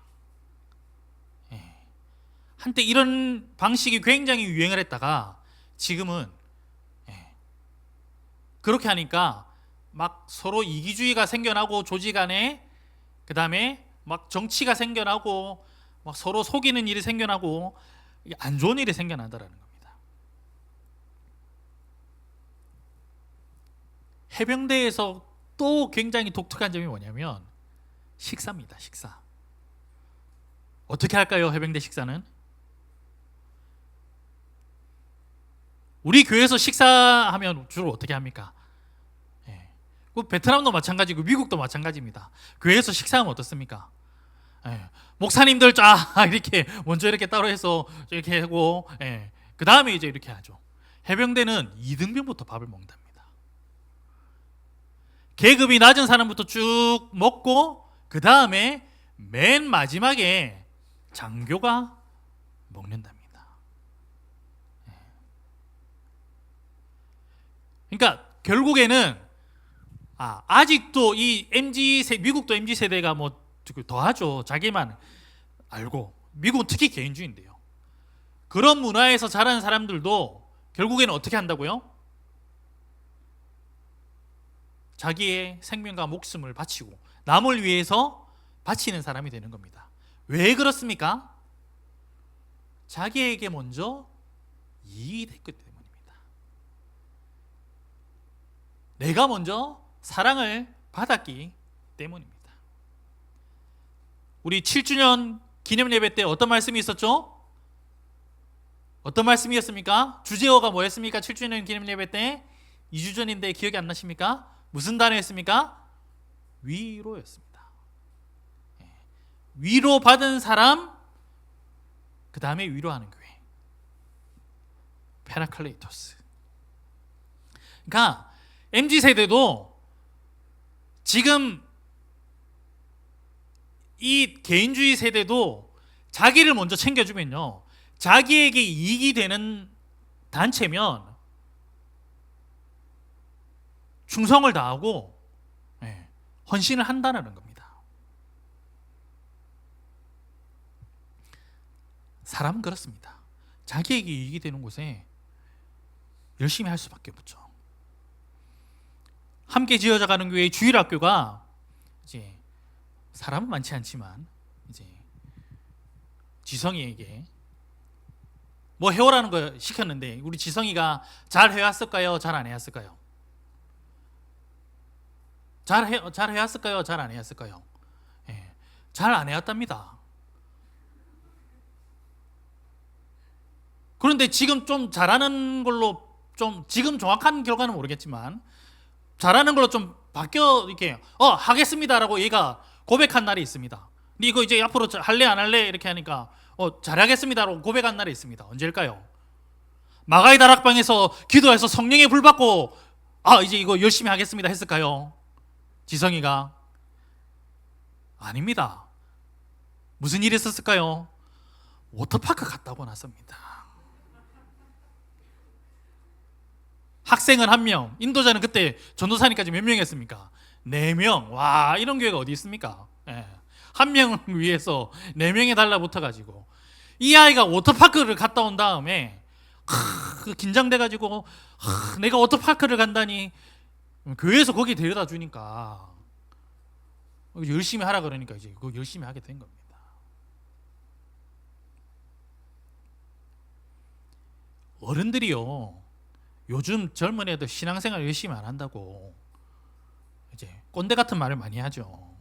한때 이런 방식이 굉장히 유행을 했다가 지금은 그렇게 하니까 막 서로 이기주의가 생겨나고 조직 안에, 그 다음에 막 정치가 생겨나고 막 서로 속이는 일이 생겨나고 이게 안 좋은 일이 생겨난다라는 겁니다. 해병대에서 또 굉장히 독특한 점이 뭐냐면 식사입니다. 식사. 어떻게 할까요? 해병대 식사는? 우리 교회에서 식사하면 주로 어떻게 합니까? 예. 그 베트남도 마찬가지고 미국도 마찬가지입니다. 교회에서 식사하면 어떻습니까? 예. 목사님들 쫙 이렇게 먼저 이렇게 따로 해서 이렇게 하고, 예. 그 다음에 이제 이렇게 하죠. 해병대는 2등병부터 밥을 먹는답니다. 계급이 낮은 사람부터 쭉 먹고 그 다음에 맨 마지막에 장교가 먹는답니다. 그러니까 결국에는 아직도 이 미국도 MZ 세대가 뭐 더하죠. 자기만 알고. 미국은 특히 개인주의인데요. 그런 문화에서 자란 사람들도 결국에는 어떻게 한다고요? 자기의 생명과 목숨을 바치고 남을 위해서 바치는 사람이 되는 겁니다. 왜 그렇습니까? 자기에게 먼저 이익이 됐기 때문입니다. 내가 먼저 사랑을 받았기 때문입니다. 우리 7주년 기념 예배 때 어떤 말씀이 있었죠? 어떤 말씀이었습니까? 주제어가 뭐였습니까? 7주년 기념 예배 때 2주 전인데 기억이 안 나십니까? 무슨 단어였습니까? 위로였습니다. 위로받은 사람, 그 다음에 위로하는 교회. 페라클레이토스. 그러니까 MZ세대도 지금 이 개인주의 세대도 자기를 먼저 챙겨주면요, 자기에게 이익이 되는 단체면 충성을 다하고 헌신을 한다는 겁니다. 사람은 그렇습니다. 자기에게 이익이 되는 곳에 열심히 할 수밖에 없죠. 함께 지어져가는 교회의 주일학교가 이제 사람은 많지 않지만 이제 지성이에게 뭐 해오라는 거 시켰는데 우리 지성이가 잘 해왔을까요? 잘 안 해왔을까요? 잘 해왔을까요? 잘 안 해왔을까요? 잘 안 해왔답니다. 그런데 지금 좀 잘하는 걸로 좀 지금 정확한 결과는 모르겠지만 잘하는 걸로 좀 바뀌어 이렇게 하겠습니다라고 얘가 고백한 날이 있습니다. 근데 이거 이제 앞으로 할래 안 할래 이렇게 하니까 잘하겠습니다라고 고백한 날이 있습니다. 언제일까요? 마가이 다락방에서 기도해서 성령의 불 받고 이제 이거 열심히 하겠습니다 했을까요? 지성이가? 아닙니다. 무슨 일이 있었을까요? 워터파크 갔다 오고 났습니다. 학생은 1명, 인도자는 그때 전도사님까지 몇 명이었습니까? 4명. 와, 이런 교회가 어디 있습니까? 한 명을 위해서 4명이 달라붙어가지고 이 아이가 워터파크를 갔다 온 다음에 긴장돼가지고 내가 워터파크를 간다니 교회에서 거기 데려다 주니까 열심히 하라 그러니까 이제 그거 열심히 하게 된 겁니다. 어른들이요, 요즘 젊은 애들 신앙생활 열심히 안 한다고 이제 꼰대 같은 말을 많이 하죠.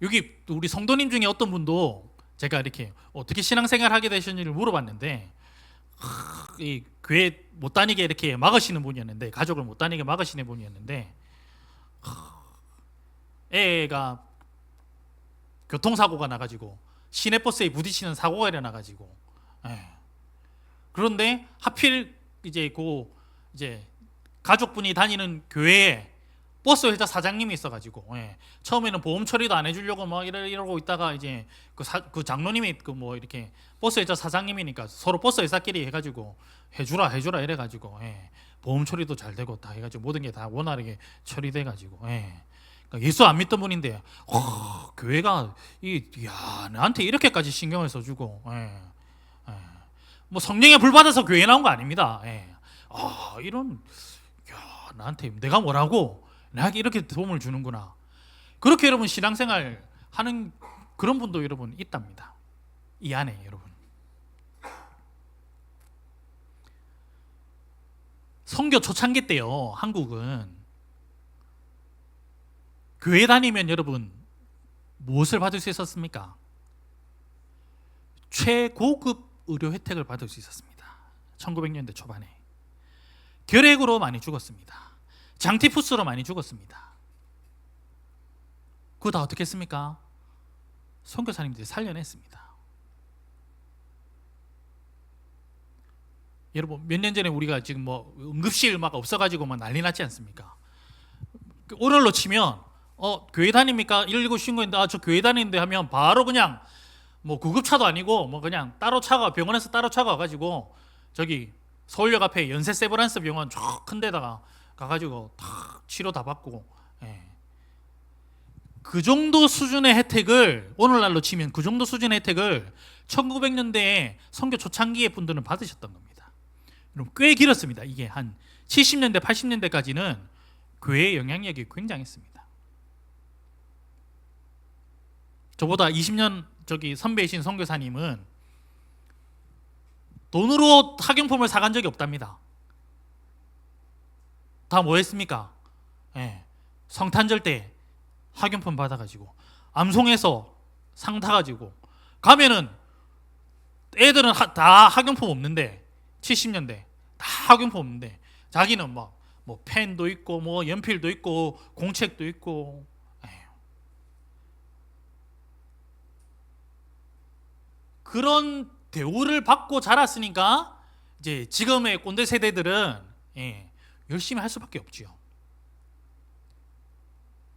여기 우리 성도님 중에 어떤 분도 제가 이렇게 어떻게 신앙생활 하게 되셨는지를 물어봤는데 이 교회 못 다니게 이렇게 막으시는 분이었는데, 가족을 못 다니게 막으시는 분이었는데 애가 교통사고가 나가지고 시내버스에 부딪히는 사고가 일어나가지고 그런데 하필 이제 이제 가족분이 다니는 교회에 버스 회사 사장님이 있어가지고 처음에는 보험 처리도 안 해주려고 막 이러고 있다가 이제 그 장로님이 뭐 이렇게 버스 회사 사장님이니까 서로 버스 회사끼리 해가지고 해주라 이래가지고 보험 처리도 잘 되고 다 해가지고 모든 게 다 원활하게 처리돼가지고 그러니까 예수 안 믿던 분인데 교회가 나한테 이렇게까지 신경을 써주고 뭐 성령의 불 받아서 교회 나온 거 아닙니다. 이런 야, 나한테 내가 뭐라고 나에게 이렇게 도움을 주는구나. 그렇게 여러분 신앙생활 하는 그런 분도 여러분 있답니다. 이 안에 여러분. 선교 초창기 때요, 한국은 교회 다니면 여러분 무엇을 받을 수 있었습니까? 최고급 의료 혜택을 받을 수 있었습니다. 1900년대 초반에 결핵으로 많이 죽었습니다. 장티푸스로 많이 죽었습니다. 그거 다 어떻게 했습니까? 선교사님들이 살려냈습니다. 여러분 몇 년 전에 우리가 지금 뭐 응급실 막 없어가지고 막 난리 났지 않습니까? 오늘로 치면 교회 다닙니까? 119 신고했는데 저 교회 다니는데 하면 바로 그냥 뭐 구급차도 아니고 뭐 그냥 따로 차가 병원에서 따로 차가 와가지고 저기 서울역 앞에 연세 세브란스 병원 쫙 큰 데다가 가가지고 다 치료 다 받고, 예. 그 정도 수준의 혜택을 오늘날로 치면 그 정도 수준의 혜택을 1900년대에 선교 초창기의 분들은 받으셨던 겁니다. 여러분 꽤 길었습니다. 이게 한 70년대 80년대까지는 교회의 영향력이 굉장했습니다. 저보다 20년 저기 선배이신 선교사님은 돈으로 학용품을 사간 적이 없답니다. 다 뭐 했습니까? 예, 성탄절 때 학용품 받아가지고 암송해서 상 타가지고 가면은 애들은 다 학용품 없는데 70년대 다 학용품 없는데 자기는 막 뭐 펜도 있고 뭐 연필도 있고 공책도 있고, 예. 그런 대우를 받고 자랐으니까 이제 지금의 꼰대 세대들은, 예, 열심히 할 수밖에 없지요.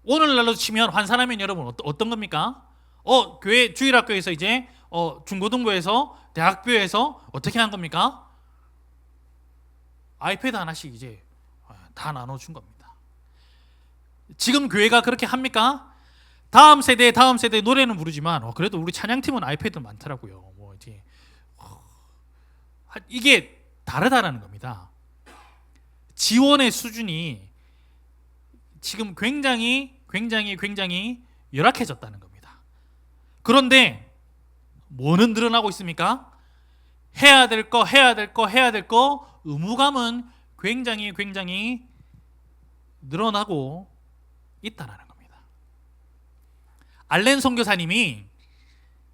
오늘날로 치면 환산하면 여러분 어떤 겁니까? 교회 주일학교에서 이제 중고등부에서 대학교에서 어떻게 한 겁니까? 아이패드 하나씩 이제 다 나눠준 겁니다. 지금 교회가 그렇게 합니까? 다음 세대 노래는 부르지만 그래도 우리 찬양팀은 아이패드 많더라고요. 뭐 이제 이게 다르다라는 겁니다. 지원의 수준이 지금 굉장히 열악해졌다는 겁니다. 그런데 뭐는 늘어나고 있습니까? 해야 될 거 의무감은 굉장히 늘어나고 있다는 겁니다. 알렌 선교사님이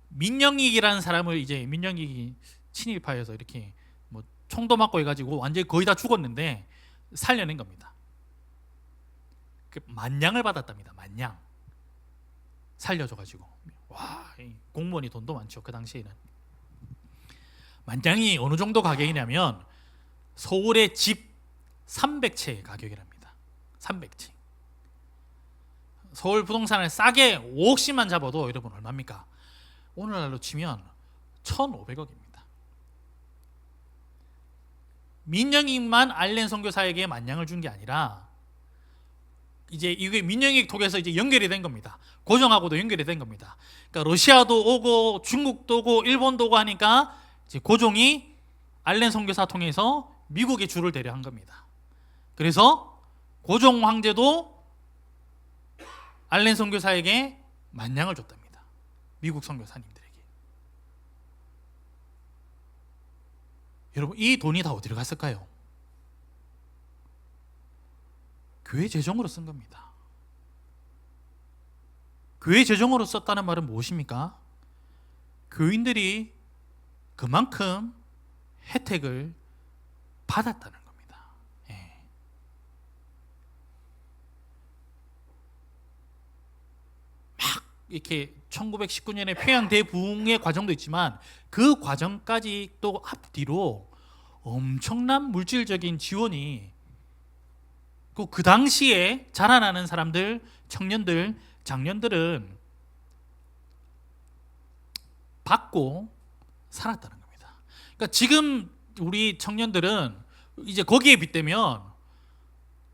민영익이라는 사람을 이제 민영익이 친일파여서 이렇게 뭐 총도 맞고 해가지고 완전히 거의 다 죽었는데 살려낸 겁니다. 만냥을 받았답니다. 만냥 살려줘가지고 와, 공무원이 돈도 많죠. 그 당시에는 만냥이 어느 정도 가격이냐면 서울의 집 300채의 가격이랍니다. 300채. 서울 부동산을 싸게 5억씩만 잡아도 여러분 얼마입니까? 오늘날로 치면 1,500억입니다. 민영익만 알렌 선교사에게 만냥을 준 게 아니라 이제 이게 민영익 통해서 이제 연결이 된 겁니다. 고종하고도 연결이 된 겁니다. 그러니까 러시아도 오고 중국도 오고 일본도 오고 하니까 이제 고종이 알렌 선교사 통해서 미국에 줄을 대려 한 겁니다. 그래서 고종 황제도 알렌 선교사에게 만냥을 줬답니다. 미국 선교사님들에게. 여러분 이 돈이 다 어디로 갔을까요? 교회 재정으로 쓴 겁니다. 교회 재정으로 썼다는 말은 무엇입니까? 교인들이 그만큼 혜택을 받았다는 겁니다. 예. 막 이렇게 1919년에 평양 대부흥의 과정도 있지만 그 과정까지 또 앞뒤로 엄청난 물질적인 지원이 그 당시에 자라나는 사람들, 청년들, 장년들은 받고 살았다는 겁니다. 그러니까 지금 우리 청년들은 이제 거기에 빗대면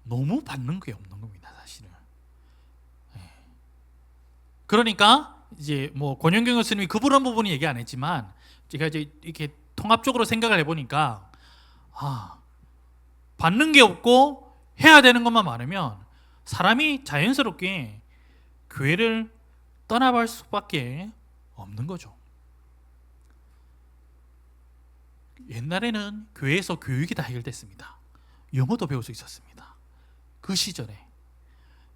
너무 받는 게 없는 겁니다, 사실은. 그러니까 이제 뭐 권영경 교수님이 그런 부분은 얘기 안 했지만 제가 이제 이렇게 통합적으로 생각을 해보니까 받는 게 없고 해야 되는 것만 많으면 사람이 자연스럽게 교회를 떠나갈 수밖에 없는 거죠. 옛날에는 교회에서 교육이 다 해결됐습니다. 영어도 배울 수 있었습니다. 그 시절에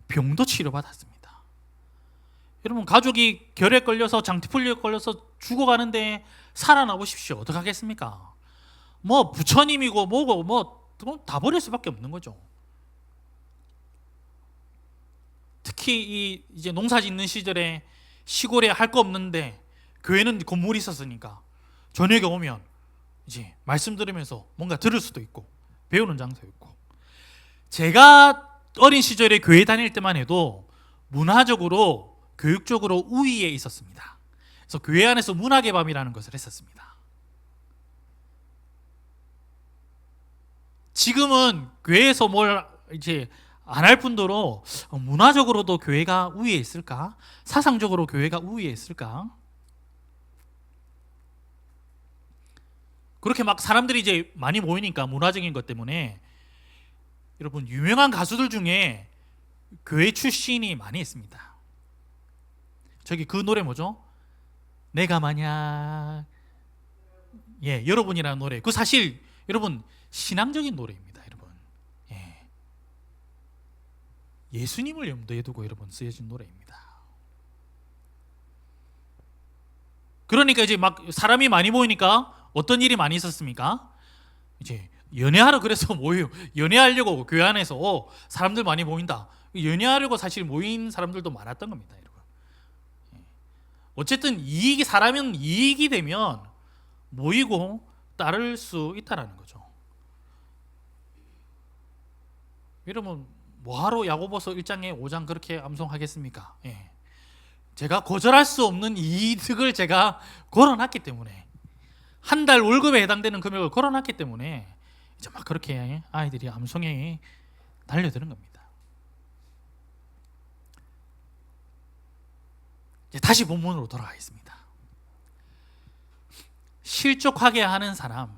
병도 치료받았습니다. 여러분, 가족이 결핵 걸려서 장티폴리오 걸려서 죽어가는데 살아나 보십시오. 어떡하겠습니까? 뭐 부처님이고 뭐고 뭐 다 버릴 수밖에 없는 거죠. 특히 이제 농사 짓는 시절에 시골에 할 거 없는데 교회는 건물이 있었으니까 저녁에 오면 이제 말씀 들으면서 뭔가 들을 수도 있고 배우는 장소였고, 제가 어린 시절에 교회 다닐 때만 해도 문화적으로 교육적으로 우위에 있었습니다. 그래서 교회 안에서 문학의 밤이라는 것을 했었습니다. 지금은 교회에서 뭘 이제 안 할 뿐더러 문화적으로도 교회가 우위에 있을까? 사상적으로 교회가 우위에 있을까? 그렇게 막 사람들이 이제 많이 모이니까 문화적인 것 때문에 여러분, 유명한 가수들 중에 교회 출신이 많이 있습니다. 저기 그 노래 뭐죠? 내가 만약, 예, 여러분이라는 노래. 그 사실 여러분 신앙적인 노래입니다, 여러분. 예. 예수님을 염두에 두고 여러분 쓰여진 노래입니다. 그러니까 이제 막 사람이 많이 모이니까 어떤 일이 많이 있었습니까? 이제 연애하러 그래서 모여요. 연애하려고 교회 안에서 사람들 많이 모인다. 연애하려고 사실 모인 사람들도 많았던 겁니다, 여러분. 어쨌든 이익이, 사람은 이익이 되면 모이고 따를 수 있다라는 거죠. 여러분, 뭐하러 야고보서 1장에 5장 그렇게 암송하겠습니까? 예. 제가 거절할 수 없는 이득을 제가 걸어놨기 때문에, 한 달 월급에 해당되는 금액을 걸어놨기 때문에 이제 막 그렇게 아이들이 암송에 달려드는 겁니다. 이제 다시 본문으로 돌아가겠습니다. 실족하게 하는 사람,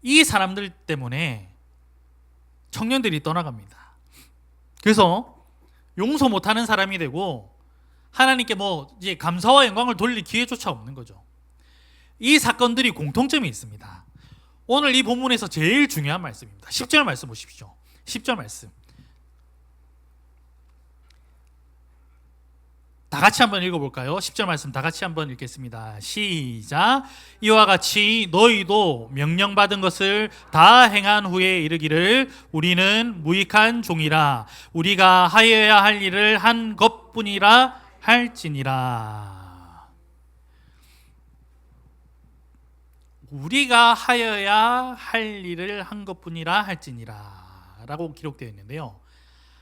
이 사람들 때문에 청년들이 떠나갑니다. 그래서 용서 못하는 사람이 되고 하나님께 뭐 이제 감사와 영광을 돌릴 기회조차 없는 거죠. 이 사건들이 공통점이 있습니다. 오늘 이 본문에서 제일 중요한 말씀입니다. 10절 말씀 보십시오. 10절 말씀. 다 같이 한번 읽어볼까요? 10절 말씀 다 같이 한번 읽겠습니다. 시작. 이와 같이 너희도 명령받은 것을 다 행한 후에 이르기를 우리는 무익한 종이라 우리가 하여야 할 일을 한 것뿐이라 할지니라. 우리가 하여야 할 일을 한 것뿐이라 할지니라 라고 기록되어 있는데요,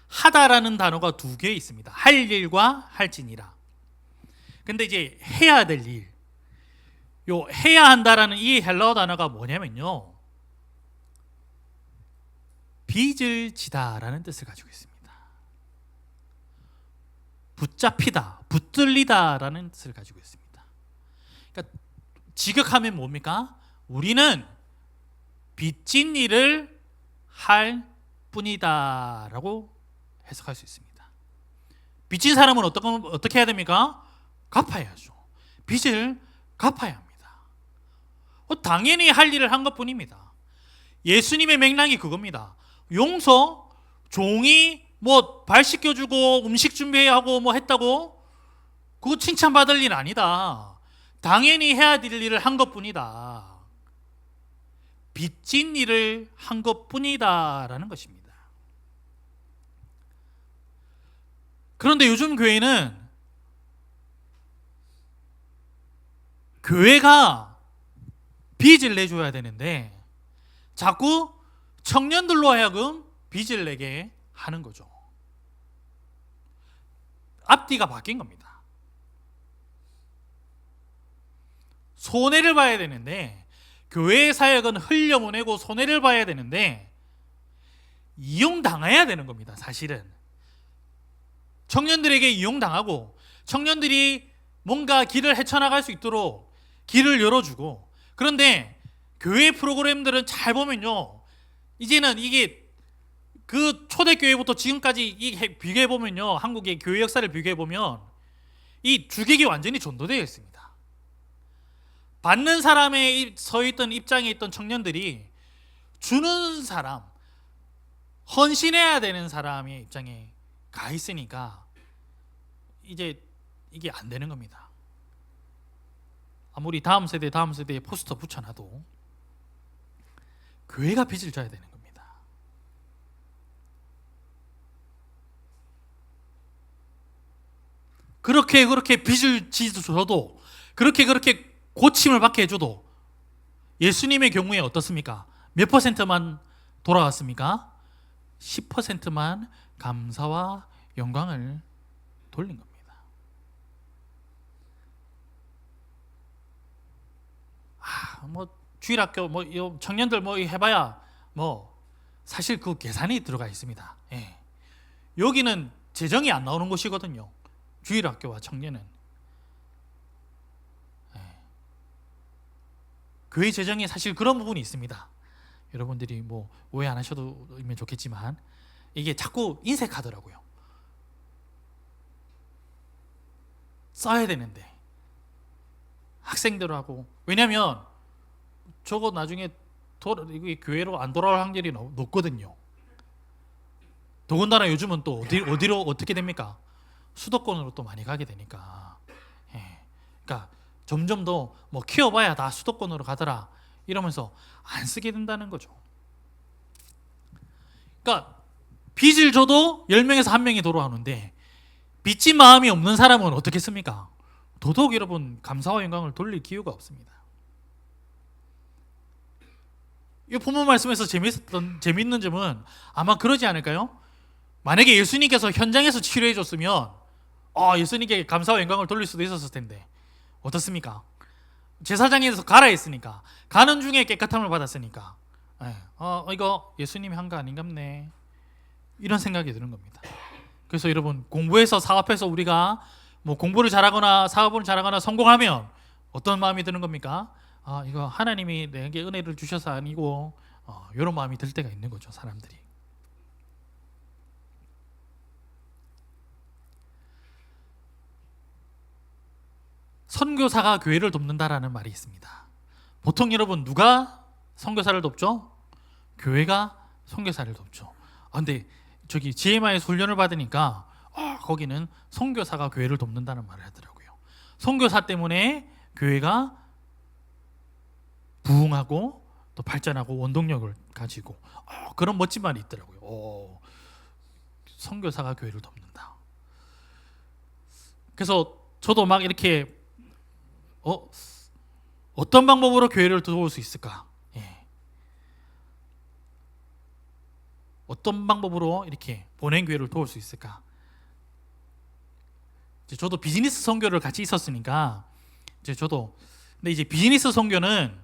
하다라는 단어가 두 개 있습니다. 할 일과 할지니라. 근데 이제 해야 될 일, 요 해야 한다라는 이 헬라어 단어가 뭐냐면요, 빚을 지다라는 뜻을 가지고 있습니다. 붙잡히다, 붙들리다라는 뜻을 가지고 있습니다. 그러니까 직역하면 뭡니까? 우리는 빚진 일을 할 뿐이다라고 해석할 수 있습니다. 빚진 사람은 어떻게 해야 됩니까? 갚아야죠. 빚을 갚아야 합니다. 당연히 할 일을 한 것뿐입니다. 예수님의 맥락이 그겁니다. 용서, 종이 뭐 발 씻겨주고 음식 준비하고 뭐 했다고 그거 칭찬받을 일 아니다. 당연히 해야 될 일을 한 것뿐이다. 빚진 일을 한 것뿐이다라는 것입니다. 그런데 요즘 교회는 교회가 빚을 내줘야 되는데 자꾸 청년들로 하여금 빚을 내게 하는 거죠. 앞뒤가 바뀐 겁니다. 손해를 봐야 되는데, 교회의 사역은 흘려보내고 손해를 봐야 되는데 이용당해야 되는 겁니다. 사실은 청년들에게 이용당하고 청년들이 뭔가 길을 헤쳐나갈 수 있도록 길을 열어주고 그런데 교회 프로그램들은 잘 보면요, 이제는 이게 그 초대교회부터 지금까지 비교해 보면요, 한국의 교회 역사를 비교해 보면 이 주객이 완전히 전도되어 있습니다. 받는 사람의 서 있던 입장에 있던 청년들이 주는 사람, 헌신해야 되는 사람의 입장에 가 있으니까 이제 이게 안 되는 겁니다. 아무리 다음 세대에 포스터 붙여놔도 교회가 빚을 져야 되는 겁니다. 그렇게 빚을 지어도, 그렇게 고침을 받게 해줘도 예수님의 경우에 어떻습니까? 몇 퍼센트만 돌아갔습니까? 10%만 감사와 영광을 돌린 겁니다. 뭐 주일학교 뭐 청년들 뭐 해봐야 뭐 사실 그 계산이 들어가 있습니다. 예. 여기는 재정이 안 나오는 곳이거든요. 주일학교와 청년은. 예. 교회 재정에 사실 그런 부분이 있습니다. 여러분들이 뭐 오해 안 하셔도 좋겠지만 이게 자꾸 인색하더라고요. 써야 되는데 학생들하고, 왜냐면 저거 나중에 교회로 안 돌아올 확률이 높거든요. 더군다나 요즘은 또 어디로 어떻게 됩니까? 수도권으로 또 많이 가게 되니까. 예. 그러니까 점점 더 뭐 키워봐야 다 수도권으로 가더라 이러면서 안 쓰게 된다는 거죠. 그러니까 빚을 줘도 10명에서 1명이 돌아오는데 빚진 마음이 없는 사람은 어떻게 씁니까? 더더욱 여러분 감사와 영광을 돌릴 기회가 없습니다. 이 본문 말씀에서 재미있는 점은 아마 그러지 않을까요? 만약에 예수님께서 현장에서 치료해 줬으면 예수님께 감사와 영광을 돌릴 수도 있었을 텐데 어떻습니까? 제사장에서 가라 했으니까, 가는 중에 깨끗함을 받았으니까 이거 예수님이 한 거 아닌갑네, 이런 생각이 드는 겁니다. 그래서 여러분 공부해서 사업해서 우리가 뭐 공부를 잘하거나 사업을 잘하거나 성공하면 어떤 마음이 드는 겁니까? 이거 하나님이 내게 은혜를 주셔서 아니고 이런 마음이 들 때가 있는 거죠, 사람들이. 선교사가 교회를 돕는다라는 말이 있습니다. 보통 여러분 누가 선교사를 돕죠? 교회가 선교사를 돕죠. 근데 저기 GMI에서 훈련을 받으니까 거기는 선교사가 교회를 돕는다는 말을 하더라고요. 선교사 때문에 교회가 부흥하고 또 발전하고 원동력을 가지고 그런 멋진 말이 있더라고요. 선교사가 교회를 돕는다. 그래서 저도 막 이렇게 어떤 방법으로 교회를 도울 수 있을까? 어떤 방법으로 이렇게 보낸 교회를 도울 수 있을까? 저도 비즈니스 선교를 같이 있었으니까 근데 이제 비즈니스 선교는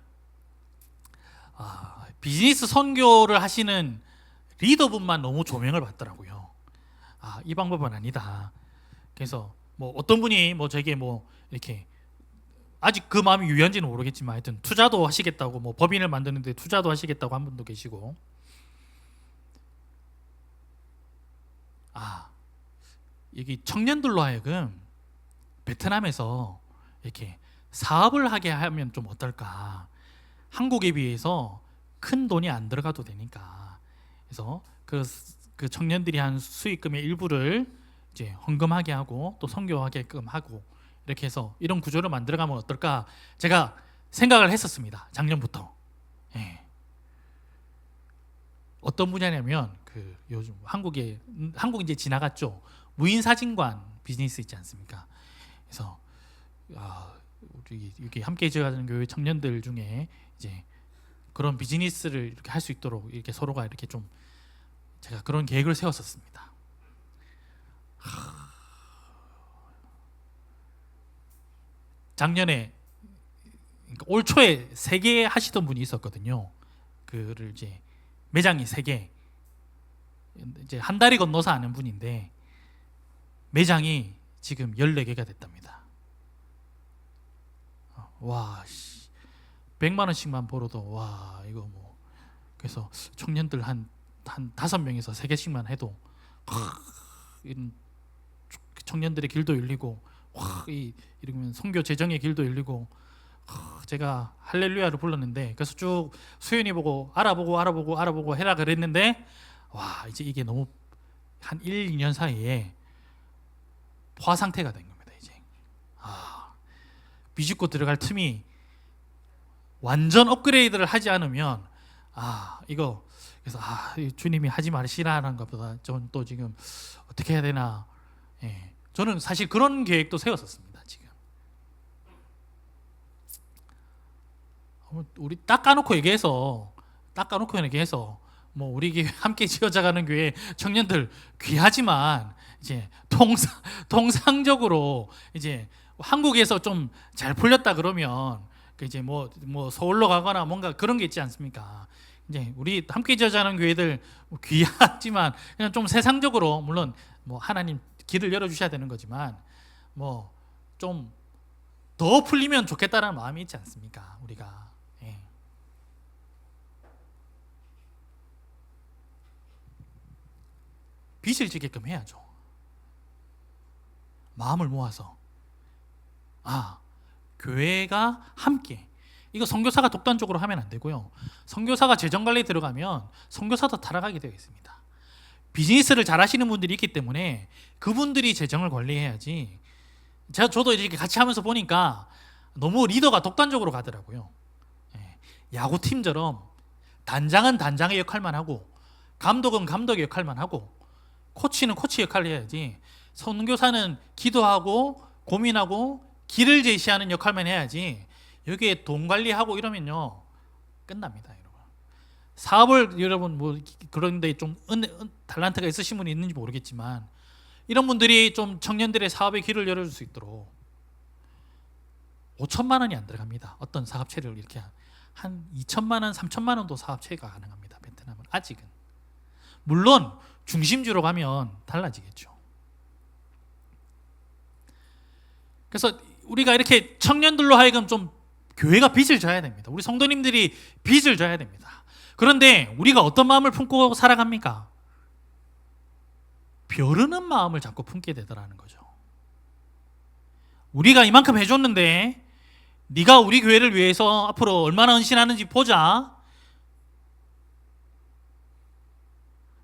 비즈니스 선교를 하시는 리더분만 너무 조명을 받더라고요. 이 방법은 아니다. 그래서 뭐 어떤 분이 뭐 저에게 뭐 이렇게 아직 그 마음이 유효한지는 모르겠지만 하여튼 투자도 하시겠다고, 뭐 법인을 만드는데 투자도 하시겠다고 한 분도 계시고, 여기 청년들로 하여금 베트남에서 이렇게 사업을 하게 하면 좀 어떨까? 한국에 비해서 큰 돈이 안 들어가도 되니까. 그래서 그 청년들이 한 수익금의 일부를 이제 헌금하게 하고 또 선교하게끔 하고, 이렇게 해서 이런 구조를 만들어가면 어떨까? 제가 생각을 했었습니다, 작년부터. 어떤 분야냐면 요즘 한국 이제 지나갔죠. 무인 사진관 비즈니스 있지 않습니까? 그래서 우리 여기 함께 지어가는 교회 청년들 중에 이제 그런 비즈니스를 이렇게 할 수 있도록 이렇게 서로가 이렇게 좀 제가 그런 계획을 세웠었습니다. 작년에, 그러니까 올 초에 3개 하시던 분이 있었거든요. 그를 이제 매장이 3개, 이제 한 달이 건너서 아는 분인데 매장이 지금 14개가 됐답니다. 와, 100만 원씩만 벌어도 와 이거 뭐 그래서 청년들 한 5명에서 3개씩만 해도 이런 청년들의 길도 열리고 이러면 선교 재정의 길도 열리고 제가 할렐루야를 불렀는데 그래서 쭉 수연이 보고 알아보고 해라 그랬는데 와 이제 이게 너무 한 1, 2년 사이에 포화 상태가 된 겁니다. 이제 비집고 들어갈 틈이 완전 업그레이드를 하지 않으면 이거 그래서 주님이 하지 마시라는 것보다 저는 또 지금 어떻게 해야 되나 저는 사실 그런 계획도 세웠었습니다. 지금 우리 딱 까놓고 얘기해서 뭐 우리 교회 함께 지어져가는 교회 청년들 귀하지만 이제 통상적으로 이제 한국에서 좀 잘 풀렸다 그러면 이제 뭐 서울로 가거나 뭔가 그런 게 있지 않습니까? 이제 우리 함께 지어져가는 교회들 귀하지만 그냥 좀 세상적으로 물론 뭐 하나님 길을 열어주셔야 되는 거지만 뭐 좀 더 풀리면 좋겠다는 마음이 있지 않습니까? 우리가 빚을 지게끔 해야죠. 마음을 모아서 교회가 함께 이거 선교사가 독단적으로 하면 안 되고요. 선교사가 재정관리에 들어가면 선교사도 타락하게 되어 있습니다. 비즈니스를 잘 하시는 분들이 있기 때문에 그분들이 재정을 관리해야지. 저도 이렇게 같이 하면서 보니까 너무 리더가 독단적으로 가더라고요. 야구팀처럼 단장은 단장의 역할만 하고 감독은 감독의 역할만 하고 코치는 코치 역할을 해야지 선교사는 기도하고 고민하고 길을 제시하는 역할만 해야지 여기에 돈 관리하고 이러면요 끝납니다. 여러분. 사업을 여러분 뭐 그런데 좀 탤런트가 있으신 분이 있는지 모르겠지만 이런 분들이 좀 청년들의 사업의 길을 열어줄 수 있도록 5천만 원이 안 들어갑니다. 어떤 사업체를 이렇게 한 2천만 원, 3천만 원도 사업체가 가능합니다. 베트남은 아직은. 물론 중심주로 가면 달라지겠죠. 그래서 우리가 이렇게 청년들로 하여금 좀 교회가 빚을 져야 됩니다. 우리 성도님들이 빚을 져야 됩니다. 그런데 우리가 어떤 마음을 품고 살아갑니까? 벼르는 마음을 자꾸 품게 되더라는 거죠. 우리가 이만큼 해줬는데 네가 우리 교회를 위해서 앞으로 얼마나 헌신하는지 보자.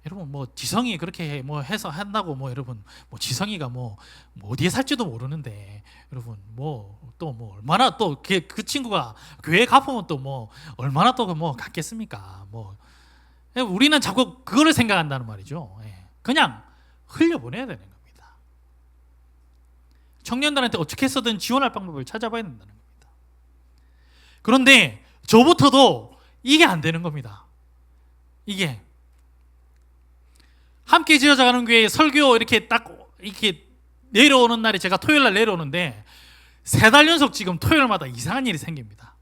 여러분 뭐 지성이 그렇게 뭐 해서 한다고 뭐 여러분 뭐 지성이가 뭐 어디에 살지도 모르는데 여러분 뭐 또 뭐 얼마나 또 그 친구가 교회 갚으면 또 뭐 얼마나 또 뭐 갖겠습니까? 뭐 우리는 자꾸 그거를 생각한다는 말이죠. 그냥 흘려보내야 되는 겁니다. 청년들한테 어떻게 해서든 지원할 방법을 찾아봐야 된다는 겁니다. 그런데 저부터도 이게 안 되는 겁니다. 이게 함께 지어져가는 교회 설교 이렇게 딱 이렇게 내려오는 날에 제가 토요일 날 내려오는데 3달 연속 지금 토요일마다 이상한 일이 생깁니다.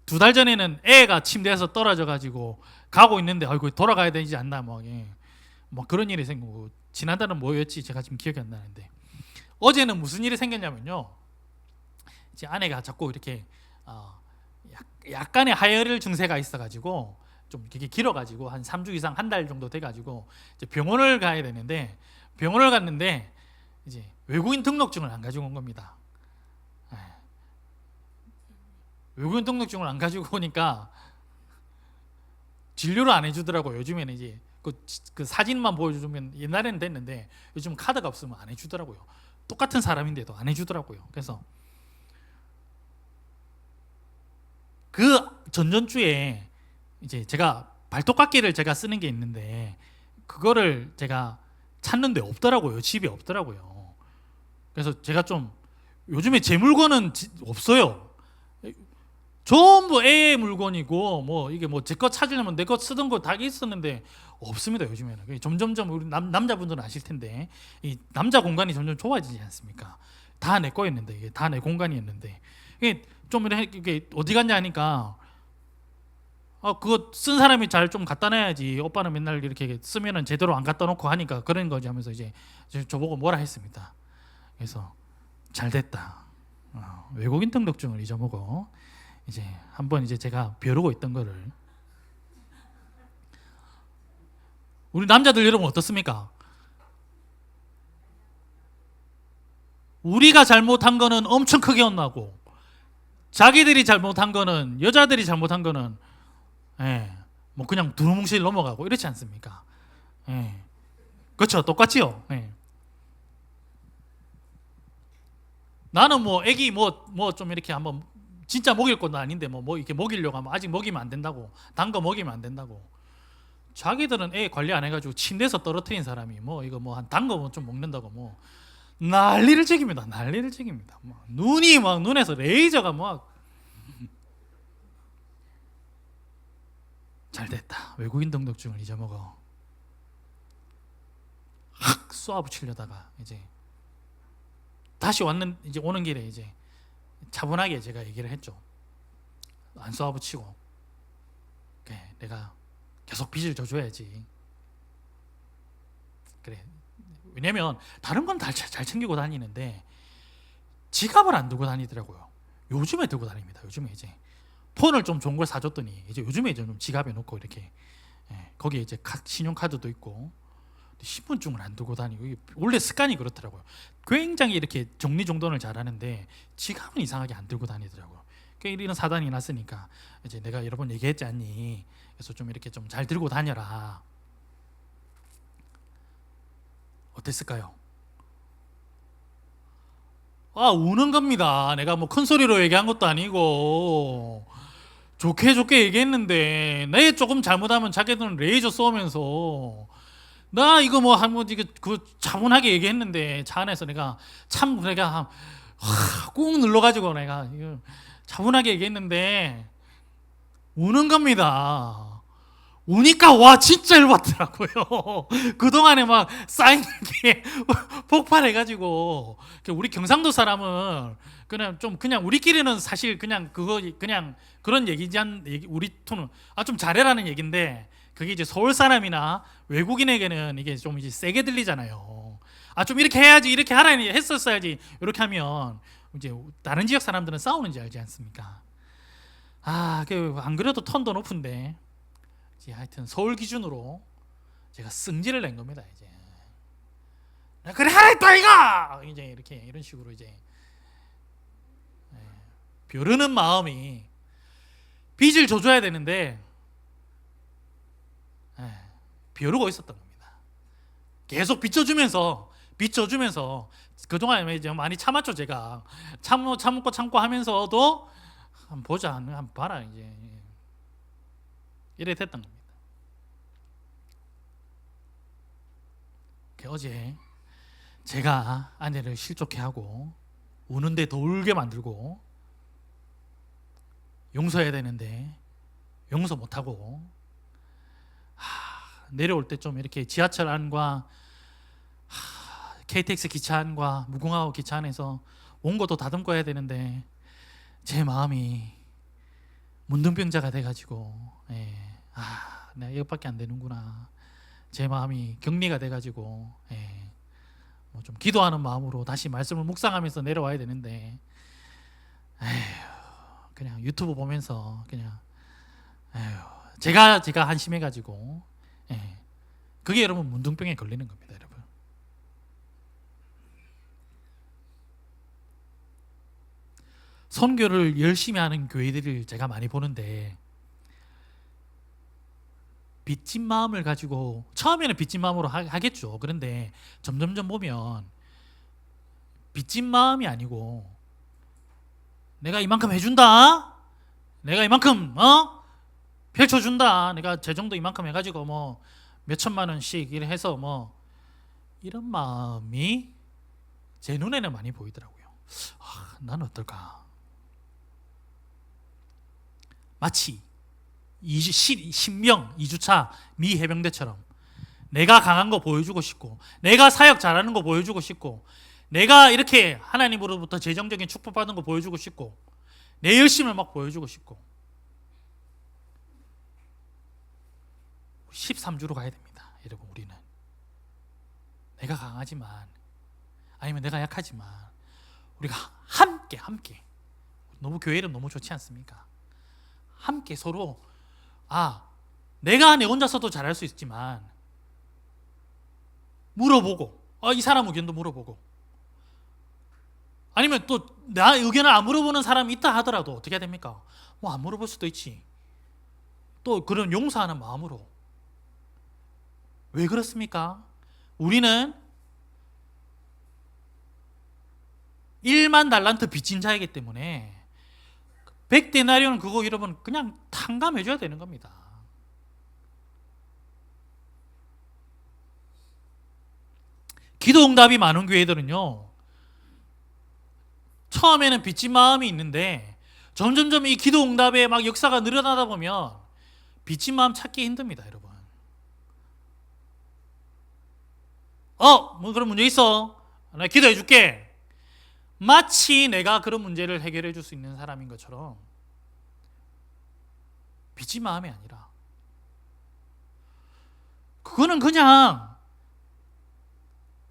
2달 전에는 애가 침대에서 떨어져 가지고 가고 있는데 아이고 돌아가야 되지 않나 뭐 그런 일이 생기고 지난달은 뭐였지 제가 지금 기억이 안 나는데 어제는 무슨 일이 생겼냐면요. 이제 아내가 자꾸 이렇게 약간의 하혈 증세가 있어가지고 좀 이렇게 길어가지고 한 3주 이상 한 달 정도 돼가지고 이제 병원을 가야 되는데 병원을 갔는데 이제 외국인 등록증을 안 가지고 온 겁니다. 외국인 등록증을 안 가지고 오니까 진료를 안 해주더라고요. 요즘에는 이제 그 사진만 보여주면 옛날에는 됐는데 요즘 카드가 없으면 안 해주더라고요. 똑같은 사람인데도 안 해주더라고요. 그래서 그 전전주에 이제 제가 발톱깎이를 제가 쓰는 게 있는데 그거를 제가 찾는데 없더라고요. 집에 없더라고요. 그래서 제가 좀 요즘에 제 물건은 없어요. 전부 애의 물건이고 뭐 이게 뭐 제 거 찾으려면 내 거 쓰던 거 다 있었는데 없습니다. 요즘에는 점점점 우리 남자분들은 아실 텐데 이 남자 공간이 점점 좁아지지 않습니까? 다 내 거였는데 이게 다 내 공간이었는데 이게 좀 이렇게 어디 갔냐 하니까 그거 쓴 사람이 잘 좀 갖다 놔야지. 오빠는 맨날 이렇게 쓰면은 제대로 안 갖다 놓고 하니까 그런 거지 하면서 이제 저보고 뭐라 했습니다. 그래서 잘 됐다. 외국인 등록증을 잊어먹어. 이제 한번 이제 제가 벼르고 있던 거를 우리 남자들 여러분 어떻습니까? 우리가 잘못한 거는 엄청 크게 혼나고 자기들이 잘못한 거는 여자들이 잘못한 거는 뭐 그냥 두루뭉실 넘어가고 이렇지 않습니까? 그렇죠, 똑같지요. 나는 뭐 애기 뭐 좀 이렇게 한번 진짜 먹일 것도 아닌데 뭐 이렇게 먹이려고 하면 아직 먹이면 안 된다고, 단 거 먹이면 안 된다고. 자기들은 애 관리 안 해가지고 침대에서 떨어뜨린 사람이 뭐 이거 뭐 한 단 거 좀 먹는다고 뭐 난리를 책입니다. 난리를 책입니다. 막 눈이 막 눈에서 레이저가 막 잘됐다. 외국인 등록증을 잊어먹어. 확 쏘아 붙이려다가 이제 다시 이제 오는 길에 이제 차분하게 제가 얘기를 했죠. 안 쏘아 붙이고 내가 계속 빚을 져줘야지. 그래. 왜냐면 다른 건 다 잘 챙기고 다니는데 지갑을 안 들고 다니더라고요. 요즘에 들고 다닙니다. 요즘에 이제 폰을 좀 좋은 걸 사줬더니 이제 요즘에 이제 좀 지갑에 넣고 이렇게 거기에 이제 신용카드도 있고 신분증을 안 들고 다니고 이게 원래 습관이 그렇더라고요. 굉장히 이렇게 정리정돈을 잘하는데 지갑은 이상하게 안 들고 다니더라고요. 이런 사단이 났으니까 이제 내가 여러 번 얘기했지 않니? 그래서 좀 이렇게 좀 잘 들고 다녀라. 어땠을까요? 우는 겁니다. 내가 뭐 큰 소리로 얘기한 것도 아니고 좋게 얘기했는데 내 조금 잘못하면 자기들은 레이저 쏘면서 나 이거 뭐 한번 이거 그 차분하게 얘기했는데 차 안에서 내가 꾹 눌러가지고 내가 이거 차분하게 얘기했는데 우는 겁니다. 우니까 와 진짜 열받더라고요. 그동안에 막 쌓인 게 폭발해가지고 우리 경상도 사람은 그냥 우리끼리는 사실 그냥 그런 얘기지 우리 톤은 좀 잘해라는 얘긴데 그게 이제 서울 사람이나 외국인에게는 이게 좀 이제 세게 들리잖아요. 좀 이렇게 해야지 이렇게 하라 했었어야지 이렇게 하면 이제 다른 지역 사람들은 싸우는지 알지 않습니까? 안 그래도 톤도 높은데 하여튼 서울 기준으로 제가 승질을 낸 겁니다. 이제 그래 하라 했다 이가 이제 이렇게 이런 식으로 이제 벼르는 마음이 빚을 줘줘야 되는데 벼르고 있었던 겁니다. 계속 빚져주면서 그동안에 이제 많이 참았죠. 제가 참고 하면서도 한번 보자, 한번 봐라 이제 이래 됐던 겁니다. 어제 제가 아내를 실족해 하고 우는데 더 울게 만들고 용서해야 되는데 용서 못하고 내려올 때 좀 이렇게 지하철 안과 KTX 기차 안과 무궁화호 기차 안에서 온 것도 다듬고 해야 되는데 제 마음이 문둥병자가 돼가지고 내가 이것밖에 안 되는구나. 제 마음이 격리가 돼가지고 뭐 좀 기도하는 마음으로 다시 말씀을 묵상하면서 내려와야 되는데 그냥 유튜브 보면서 그냥 제가 한심해가지고 그게 여러분 문둥병에 걸리는 겁니다, 여러분. 선교를 열심히 하는 교회들을 제가 많이 보는데 빚진 마음을 가지고 처음에는 빚진 마음으로 하겠죠. 그런데 점점점 보면 빚진 마음이 아니고 내가 이만큼 해준다, 내가 이만큼 펼쳐준다, 내가 재정도 이만큼 해가지고 뭐 몇천만 원씩 이래 해서 뭐 이런 마음이 제 눈에는 많이 보이더라고요. 난 어떨까? 마치 신명 2주차 미 해병대처럼 내가 강한 거 보여주고 싶고 내가 사역 잘하는 거 보여주고 싶고 내가 이렇게 하나님으로부터 재정적인 축복받은 거 보여주고 싶고 내 열심을 막 보여주고 싶고 13주로 가야 됩니다. 여러분, 우리는 내가 강하지만 아니면 내가 약하지만 우리가 함께 너무 교회 이름 너무 좋지 않습니까? 함께 서로 내가 내 혼자서도 잘할 수 있지만 물어보고 이 사람 의견도 물어보고 아니면 또 나 의견을 안 물어보는 사람이 있다 하더라도 어떻게 해야 됩니까? 뭐 안 물어볼 수도 있지. 또 그런 용서하는 마음으로. 왜 그렇습니까? 우리는 1만 달란트 빚진 자이기 때문에 100데나리온 그거 여러분 그냥 탕감해 줘야 되는 겁니다. 기도 응답이 많은 교회들은요, 처음에는 빚진 마음이 있는데 점점점 이 기도 응답의 막 역사가 늘어나다 보면 빚진 마음 찾기 힘듭니다, 여러분. 뭐 그런 문제 있어? 나 기도해 줄게. 마치 내가 그런 문제를 해결해 줄 수 있는 사람인 것처럼 빚진 마음이 아니라 그거는 그냥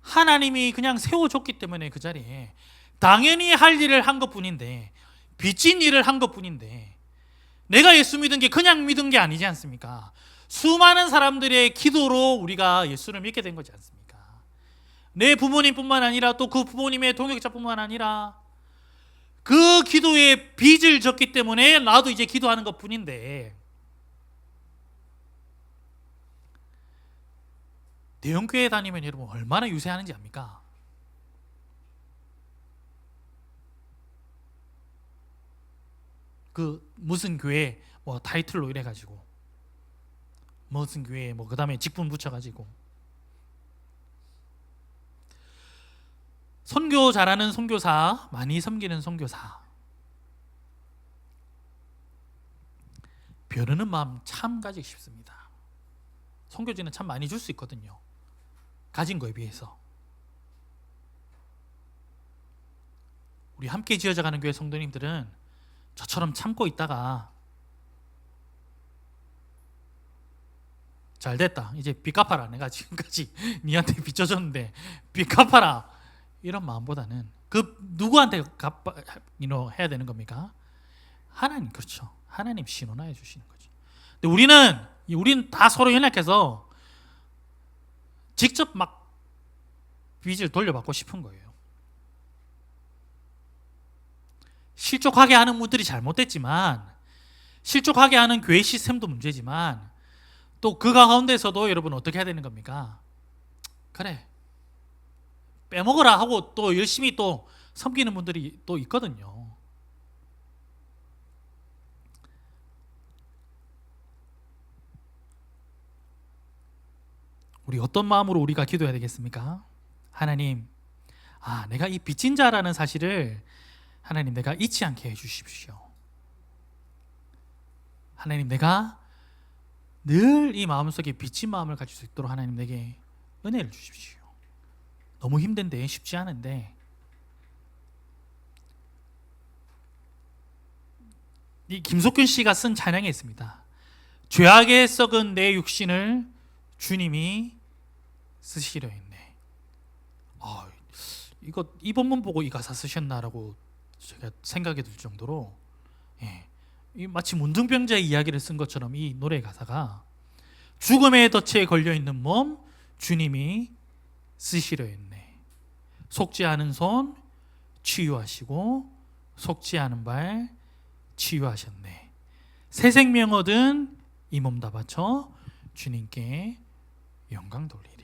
하나님이 그냥 세워줬기 때문에 그 자리에 당연히 할 일을 한 것뿐인데, 빚진 일을 한 것뿐인데, 내가 예수 믿은 게 그냥 믿은 게 아니지 않습니까? 수많은 사람들의 기도로 우리가 예수를 믿게 된 거지 않습니까? 내 부모님뿐만 아니라 또 그 부모님의 동역자뿐만 아니라 그 기도에 빚을 졌기 때문에 나도 이제 기도하는 것뿐인데, 대형교회 다니면 여러분 얼마나 유세하는지 압니까? 그 무슨 교회 뭐 타이틀로 이래가지고 무슨 교회 뭐 그 다음에 직분 붙여가지고 선교 잘하는 선교사, 많이 섬기는 선교사, 벼르는 마음 참 가지기 쉽습니다. 선교지는 참 많이 줄 수 있거든요, 가진 거에 비해서. 우리 함께 지어져가는 교회 성도님들은 저처럼 참고 있다가 잘 됐다, 이제 빚 갚아라, 내가 지금까지 니한테 빚 져줬는데 빚 갚아라, 이런 마음보다는 그 누구한테 해야 되는 겁니까? 하나님, 그렇죠. 하나님 신원하여 주시는 거죠. 근데 우리는 다 서로 연락해서 직접 막 빚을 돌려받고 싶은 거예요. 실족하게 하는 분들이 잘못됐지만, 실족하게 하는 교회 시스템도 문제지만, 또 그 가운데서도 여러분 어떻게 해야 되는 겁니까? 그래, 빼먹어라 하고 또 열심히 또 섬기는 분들이 또 있거든요. 우리 어떤 마음으로 우리가 기도해야 되겠습니까? 하나님, 내가 이 빚진 자라는 사실을 하나님 내가 잊지 않게 해주십시오. 하나님, 내가 늘 이 마음속에 빚진 마음을 가질 수 있도록 하나님 내게 은혜를 주십시오. 너무 힘든데, 쉽지 않은데, 이 김석균 씨가 쓴 찬양에 있습니다. 죄악에 썩은 내 육신을 주님이 쓰시려 했네. 이 본문 보고 이 가사 쓰셨나라고 제가 생각이 들 정도로, 마치 문둥병자의 이야기를 쓴 것처럼 이 노래 가사가 죽음의 덫에 걸려있는 몸 주님이 쓰시려 했네. 속지 않은 손 치유하시고 속지 않은 발 치유하셨네. 새 생명 얻은 이 몸 다 바쳐 주님께 영광 돌리리.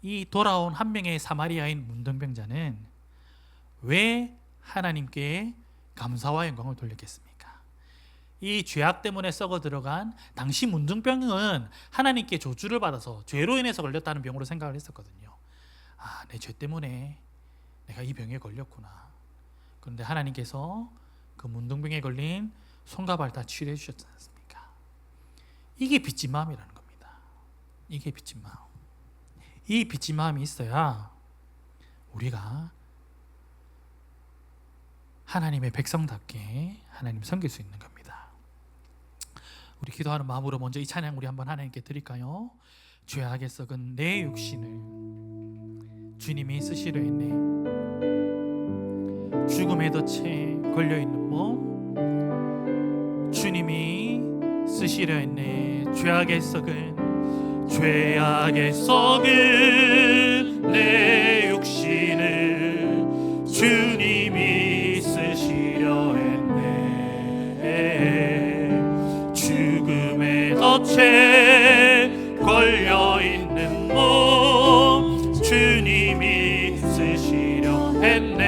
이 돌아온 한 명의 사마리아인 문둥병자는 왜 하나님께 감사와 영광을 돌렸겠습니까? 이 죄악 때문에 썩어 들어간 당시 문둥병은 하나님께 저주를 받아서 죄로 인해서 걸렸다는 병으로 생각을 했었거든요. 내 죄 때문에 내가 이 병에 걸렸구나. 그런데 하나님께서 그 문둥병에 걸린 손과 발 다 치료해 주셨지 않습니까? 이게 빚진 마음이라는 겁니다. 이게 빚진 마음. 이 빚진 마음이 있어야 우리가 하나님의 백성답게 하나님 섬길 수 있는 겁니다. 우리 기도하는 마음으로 먼저 이 찬양 우리 한번 하나님께 드릴까요? 죄악에 썩은 내 육신을 주님이 쓰시려 했네. 죽음의 덫에 걸려있는 몸 주님이 쓰시려 했네. 죄악에 썩은 내 육신을 주님이 쓰시려 했네. 죽음의 덫에 걸려있는 몸 주님이 쓰시려 했네.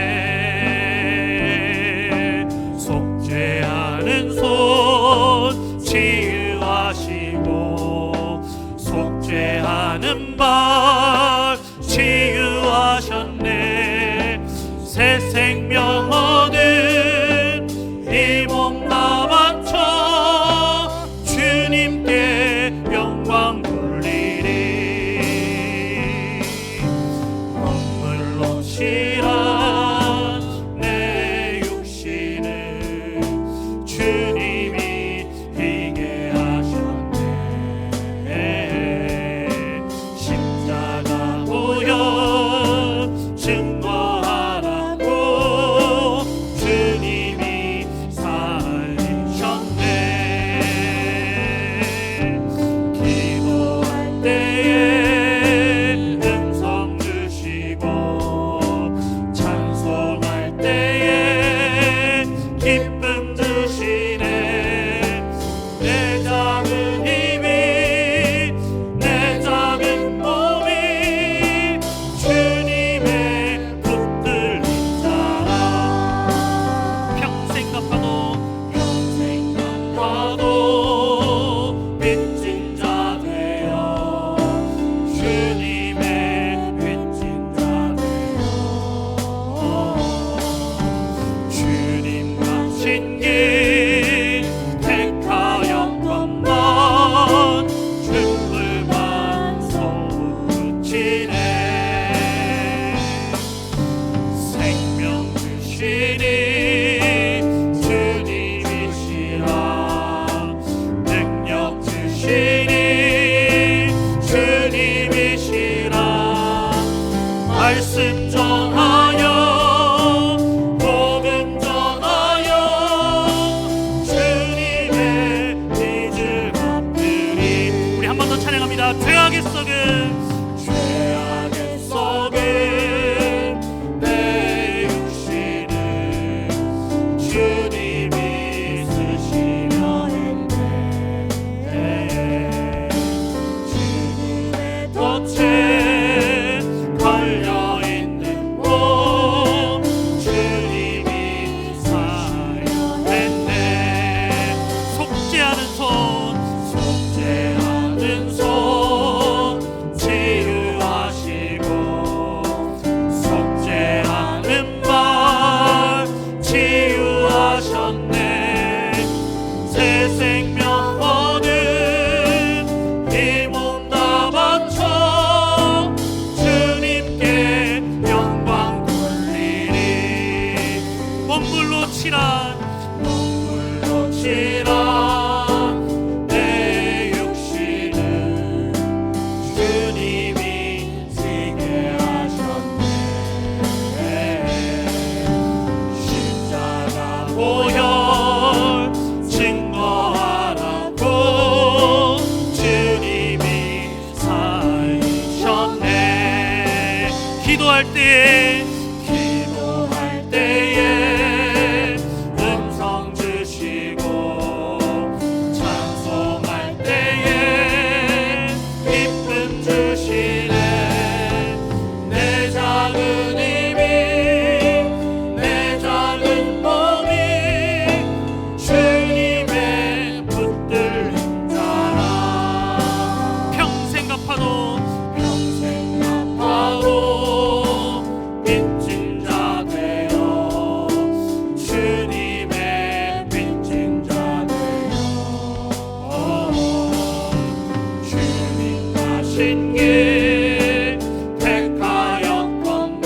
속죄하는 손 치유하시고 속죄하는 발 치유하셨네. 새 생명 얻은 이 몸 다 바쳐 주님께 영광 돌리리. 눈물로 칠한 내 육신을 주님이 비게 하셨네. 십자가 보혈 증거하라고 주님이 살리셨네. 기도할 때에 음성 주시고 찬송할 때에 기쁨 주시네. 내 작은 힘이 내 작은 몸이 주님의 붙들린 자라. 평생 갚아도 빚진 자 되어 주님의 빚진 자 되어 주님 가신 길 택하였건만 죽을만 소우치네. 생명 주시니 주님이시라. 능력 주시니 주님이시라. 말씀 전하여 복음 전하여 주님의 빚을 갚으리. 우리 한 번 더 찬양합니다. 죄악에 썩은 내 육신을 주님이 쓰시려 했네. 죽음의 덫에 걸려있는 몸 주님이 사려 했네. 속죄하는 손 치유하시고 속죄하는 발 치유하셨네. 새 생명 얻은 이 몸 다 바쳐 주님께 영광 돌리리. 몸물로 칠한 내 육신을 주님이 지게 하셨네. 십자가 보혈 증거하라고 주님이 살리셨네. 기도할 때에 음성 주시고 찬송할 때에 기쁨 주시네. 내 작은 힘이 내 작은 몸이 주님의 붙들린 자라. 평생 갚아도 빚진 자 되어 주님의 빚진 자 되어 주님 가신 길 택하였건만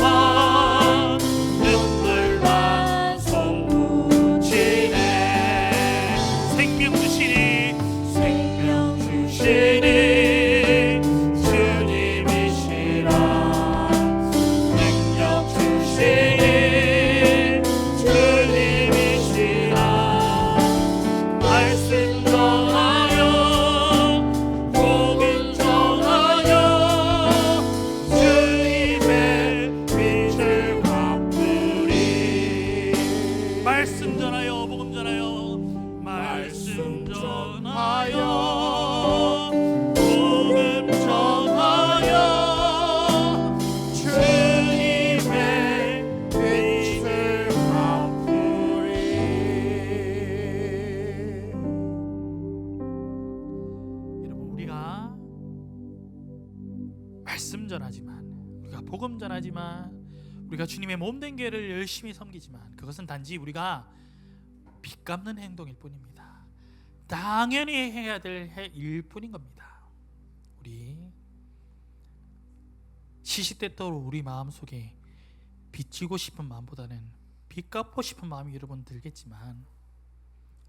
눈물만 솟구치네. 생명 주시니 주님이시라. 능력 주시니 주님이시라. 말씀 우리가 말씀 전하지만, 우리가 복음 전하지만, 우리가 주님의 몸된 교회를 열심히 섬기지만 그것은 단지 우리가 빚 갚는 행동일 뿐입니다. 당연히 해야 될 일 뿐인 겁니다. 우리 시시때때로 우리 마음속에 빚지고 싶은 마음보다는 빚 갚고 싶은 마음이 여러분 들겠지만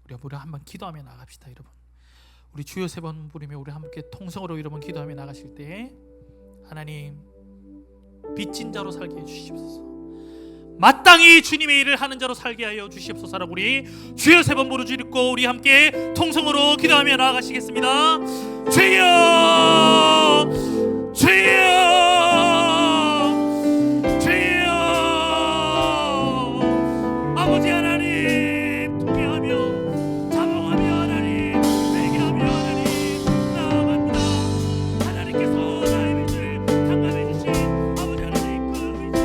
우리 한번 기도하며 나갑시다. 여러분, 우리 주여 3번 부르며 우리 함께 통성으로 여러분 기도하며 나가실 때, 하나님 빚진 자로 살게 해주시옵소서. 마땅히 주님의 일을 하는 자로 살게 하여 주시옵소서라고 우리 주여 3번 부르짖고 우리 함께 통성으로 기도하며 나아가시겠습니다. 주여, 주여, 주여. 아버지 하나님, 통회하며 자복하며 하나님 회개하며 하나님 나아갑니다. 하나님께서 나의 빚을 탕감해 주신 아버지 하나님 그 빚을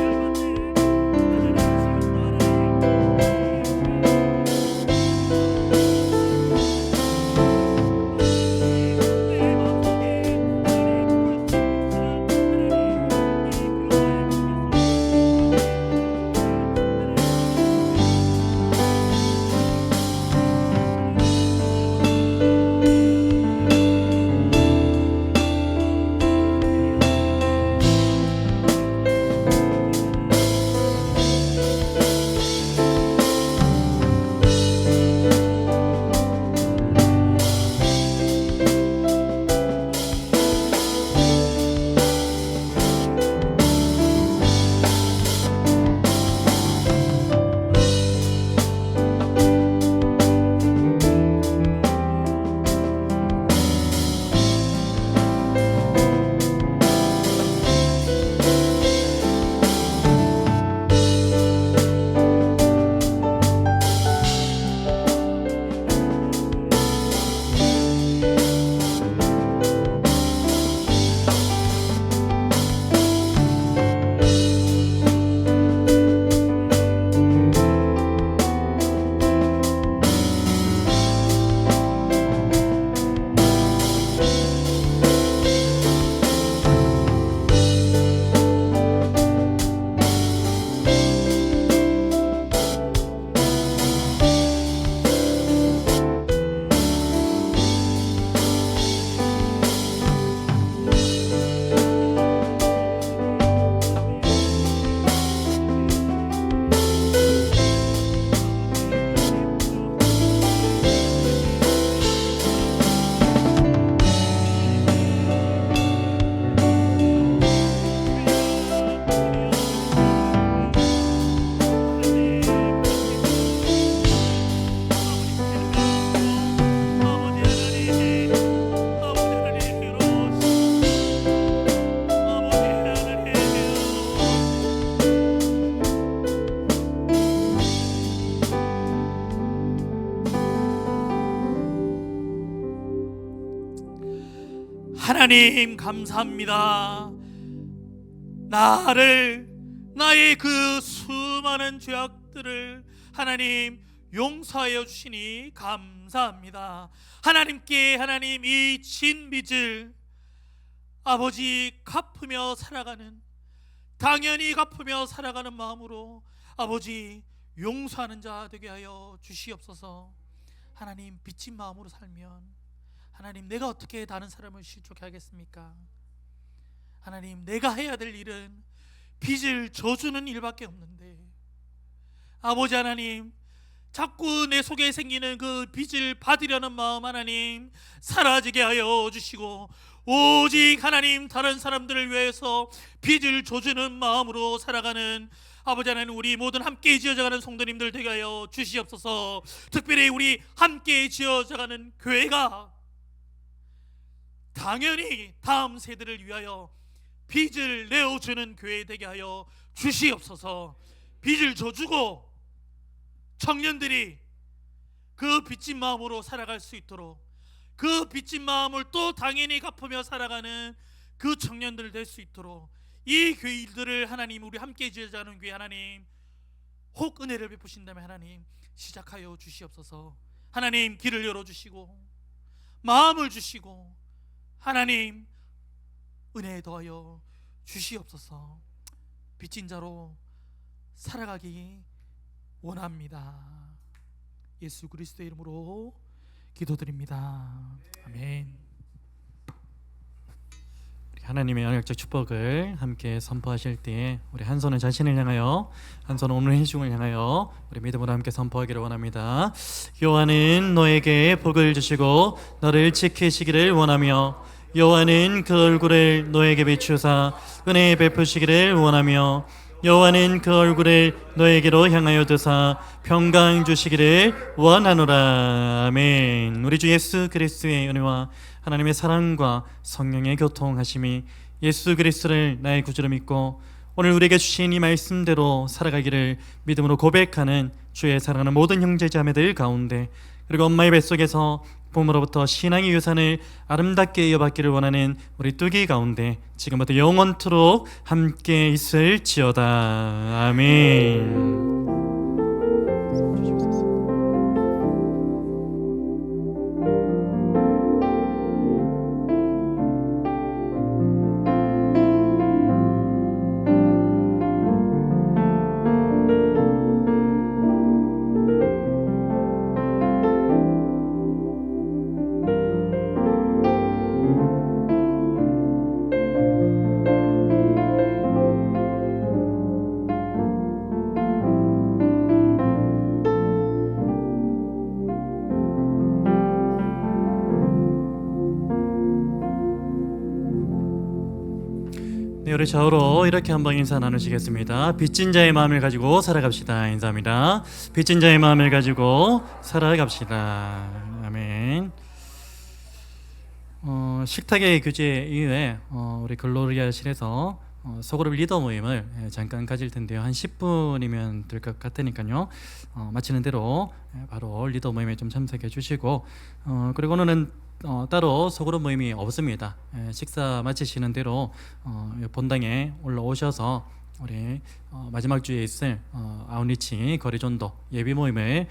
하나님 감사합니다. 나의 그 수많은 죄악들을 하나님 용서하여 주시니 감사합니다. 하나님께 하나님 이 진 빚을 아버지 갚으며 살아가는, 당연히 갚으며 살아가는 마음으로 아버지 용서하는 자 되게 하여 주시옵소서. 하나님 빚진 마음으로 살면 하나님 내가 어떻게 다른 사람을 실족해 하겠습니까? 하나님 내가 해야 될 일은 빚을 져주는 일밖에 없는데 아버지 하나님 자꾸 내 속에 생기는 그 빚을 받으려는 마음 하나님 사라지게 하여 주시고 오직 하나님 다른 사람들을 위해서 빚을 져주는 마음으로 살아가는 아버지 하나님 우리 모든 함께 지어져가는 성도님들 되게 하여 주시옵소서. 특별히 우리 함께 지어져가는 교회가 당연히 다음 세대를 위하여 빚을 내어주는 교회 되게 하여 주시옵소서. 빚을 져주고 청년들이 그 빚진 마음으로 살아갈 수 있도록, 그 빚진 마음을 또 당연히 갚으며 살아가는 그 청년들 될 수 있도록 이 교회들을 하나님 우리 함께 지어자는 교회 하나님 혹 은혜를 베푸신다면 하나님 시작하여 주시옵소서. 하나님 길을 열어주시고 마음을 주시고 하나님 은혜 더하여 주시옵소서. 빚진 자로 살아가기 원합니다. 예수 그리스도의 이름으로 기도드립니다. 아멘. 하나님의 언약적 축복을 함께 선포하실 때에 우리 한 손은 자신을 향하여, 한 손은 오늘 회중을 향하여 우리 믿음으로 함께 선포하기를 원합니다. 여호와는 너에게 복을 주시고 너를 지키시기를 원하며, 여호와는 그 얼굴을 너에게 비추사 은혜 베푸시기를 원하며, 여호와는 그 얼굴을 너에게로 향하여 드사 평강 주시기를 원하노라. 아멘. 우리 주 예수 그리스도의 은혜와 하나님의 사랑과 성령의 교통하심이 예수 그리스도를 나의 구주로 믿고 오늘 우리에게 주신 이 말씀대로 살아가기를 믿음으로 고백하는 주의 사랑하는 모든 형제자매들 가운데, 그리고 엄마의 뱃속에서 부모로부터 신앙의 유산을 아름답게 이어받기를 원하는 우리 뚜기 가운데 지금부터 영원토록 함께 있을지어다. 아멘. 네, 우리 좌우로 이렇게 한번 인사 나누시겠습니다. 빚진 자의 마음을 가지고 살아갑시다. 인사합니다. 빚진 자의 마음을 가지고 살아갑시다. 아멘. 식탁의 규제 이후에 우리 글로리아실에서 소그룹 리더 모임을 잠깐 가질 텐데요. 한 10분이면 될 것 같으니까요. 마치는 대로 바로 리더 모임에 좀 참석해 주시고, 그리고 오늘은 따로 소그룹 모임이 없습니다. 식사 마치시는 대로 본당에 올라오셔서 우리 마지막 주에 있을 아웃리치 거리전도 예비 모임을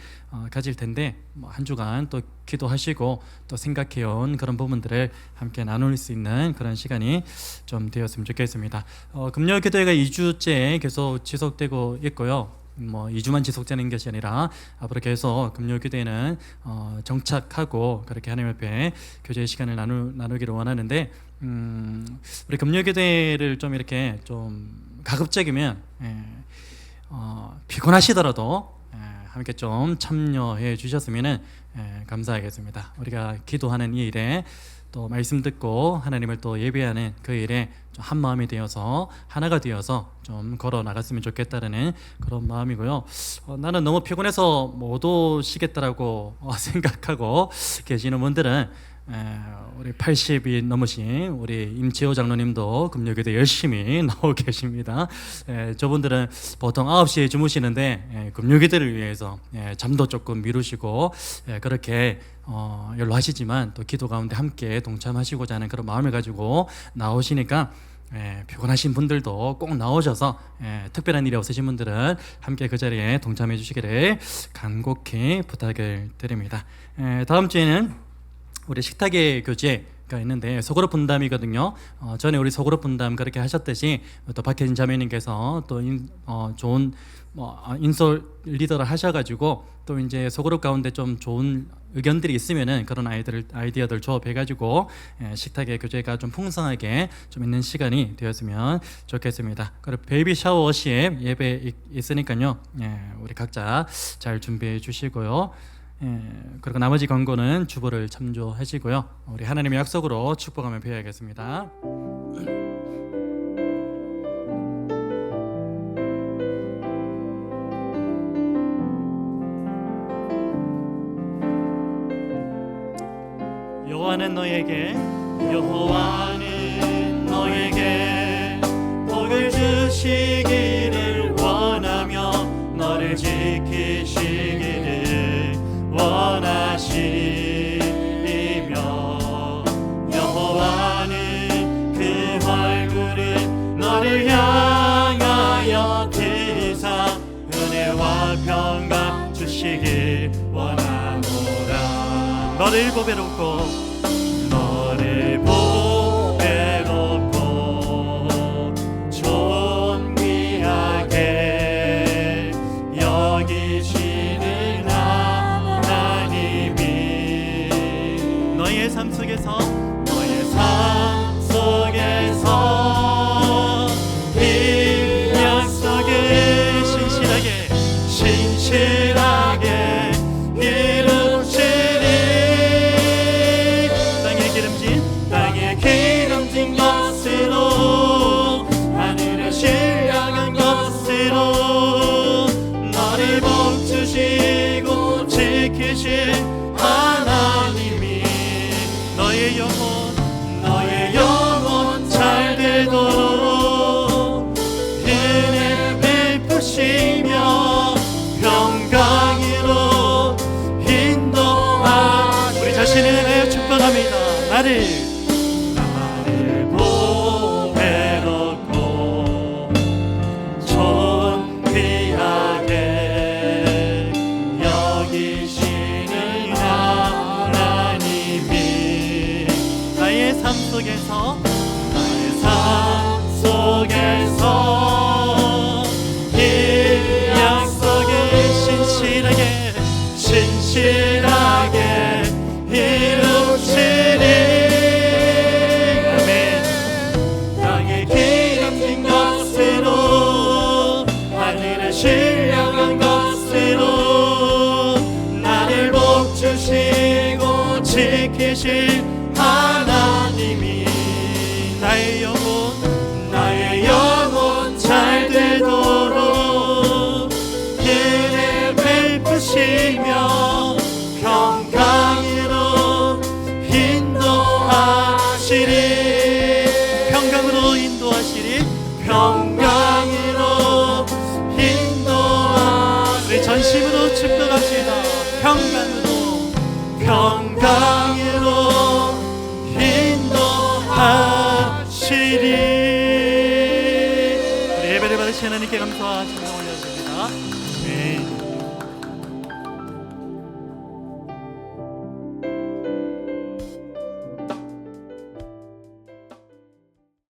가질 텐데, 한 주간 또 기도하시고 또 생각해온 그런 부분들을 함께 나눌 수 있는 그런 시간이 좀 되었으면 좋겠습니다. 금요 기도회가 2주째 계속 지속되고 있고요. 2주만 지속되는 것이 아니라 앞으로 계속 금요 기도회는 정착하고 그렇게 하나님 앞에 교제의 시간을 나누기를 원하는데, 우리 금요 기도회를 좀 이렇게 좀 가급적이면 피곤하시더라도 함께 좀 참여해 주셨으면 감사하겠습니다. 우리가 기도하는 이 일에 또 말씀 듣고 하나님을 또 예배하는 그 일에 좀 한 마음이 되어서 하나가 되어서 좀 걸어 나갔으면 좋겠다는 그런 마음이고요. 나는 너무 피곤해서 못 오시겠다라고 생각하고 계시는 분들은 우리 80이 넘으신 우리 임지호 장로님도 금요기도 열심히 나오고 계십니다. 저분들은 보통 9시에 주무시는데 금요기도를 위해서 잠도 조금 미루시고 그렇게 연로하시지만 또 기도 가운데 함께 동참하시고자 하는 그런 마음을 가지고 나오시니까 피곤하신 분들도 꼭 나오셔서 특별한 일이 없으신 분들은 함께 그 자리에 동참해 주시기를 간곡히 부탁을 드립니다. 다음 주에는 우리 식탁의 교제가 있는데 소그룹 분담이거든요. 전에 우리 소그룹 분담 그렇게 하셨듯이 또 박혜진 자매님께서 또 좋은 인솔 리더를 하셔가지고 또 이제 소그룹 가운데 좀 좋은 의견들이 있으면은 그런 아이디어들 조합해가지고 식탁의 교제가 좀 풍성하게 좀 있는 시간이 되었으면 좋겠습니다. 그리고 베이비 샤워 시에 예배 있으니까요. 우리 각자 잘 준비해 주시고요. 그리고 나머지 광고는 주보를 참조하시고요. 우리 하나님의 약속으로 축복하며 배워야겠습니다. 여호와는 너에게 복을 주시기를 원하며 너를 지키시기를 원하시며, 여호와는 그 얼굴을 너를 향하여 드사 은혜와 평강 주시길 원하노라. 너를 보배롭고 땅에 기름진 것으로 하늘에 신령한 것으로 너를 복주시고 지키실 하나님이 너의 영혼 잘 되도록 은혜 베푸시며 평강으로 인도하 우리 자신의 은혜에 축복합니다. 나를 보배롭고 존귀하게 여기시는 하나님이 나의 삶 속에서 이 약속을 신실하게 이루시리. 아멘. 땅에 기름진 것으로 하늘에 신령한 것으로 나를 복주시고 지키실 하나님이 나의 영혼 잘 되도록 은혜 베푸시며 평강으로 인도하시리. 평강으로 인도하시리. 평강으로 인도하시리. 우리 전심으로 축복합시다. 평강으로 인도하시리. 우리 예배를 받으신 하나님께 감사와 찬양 올려드립니다. 아멘.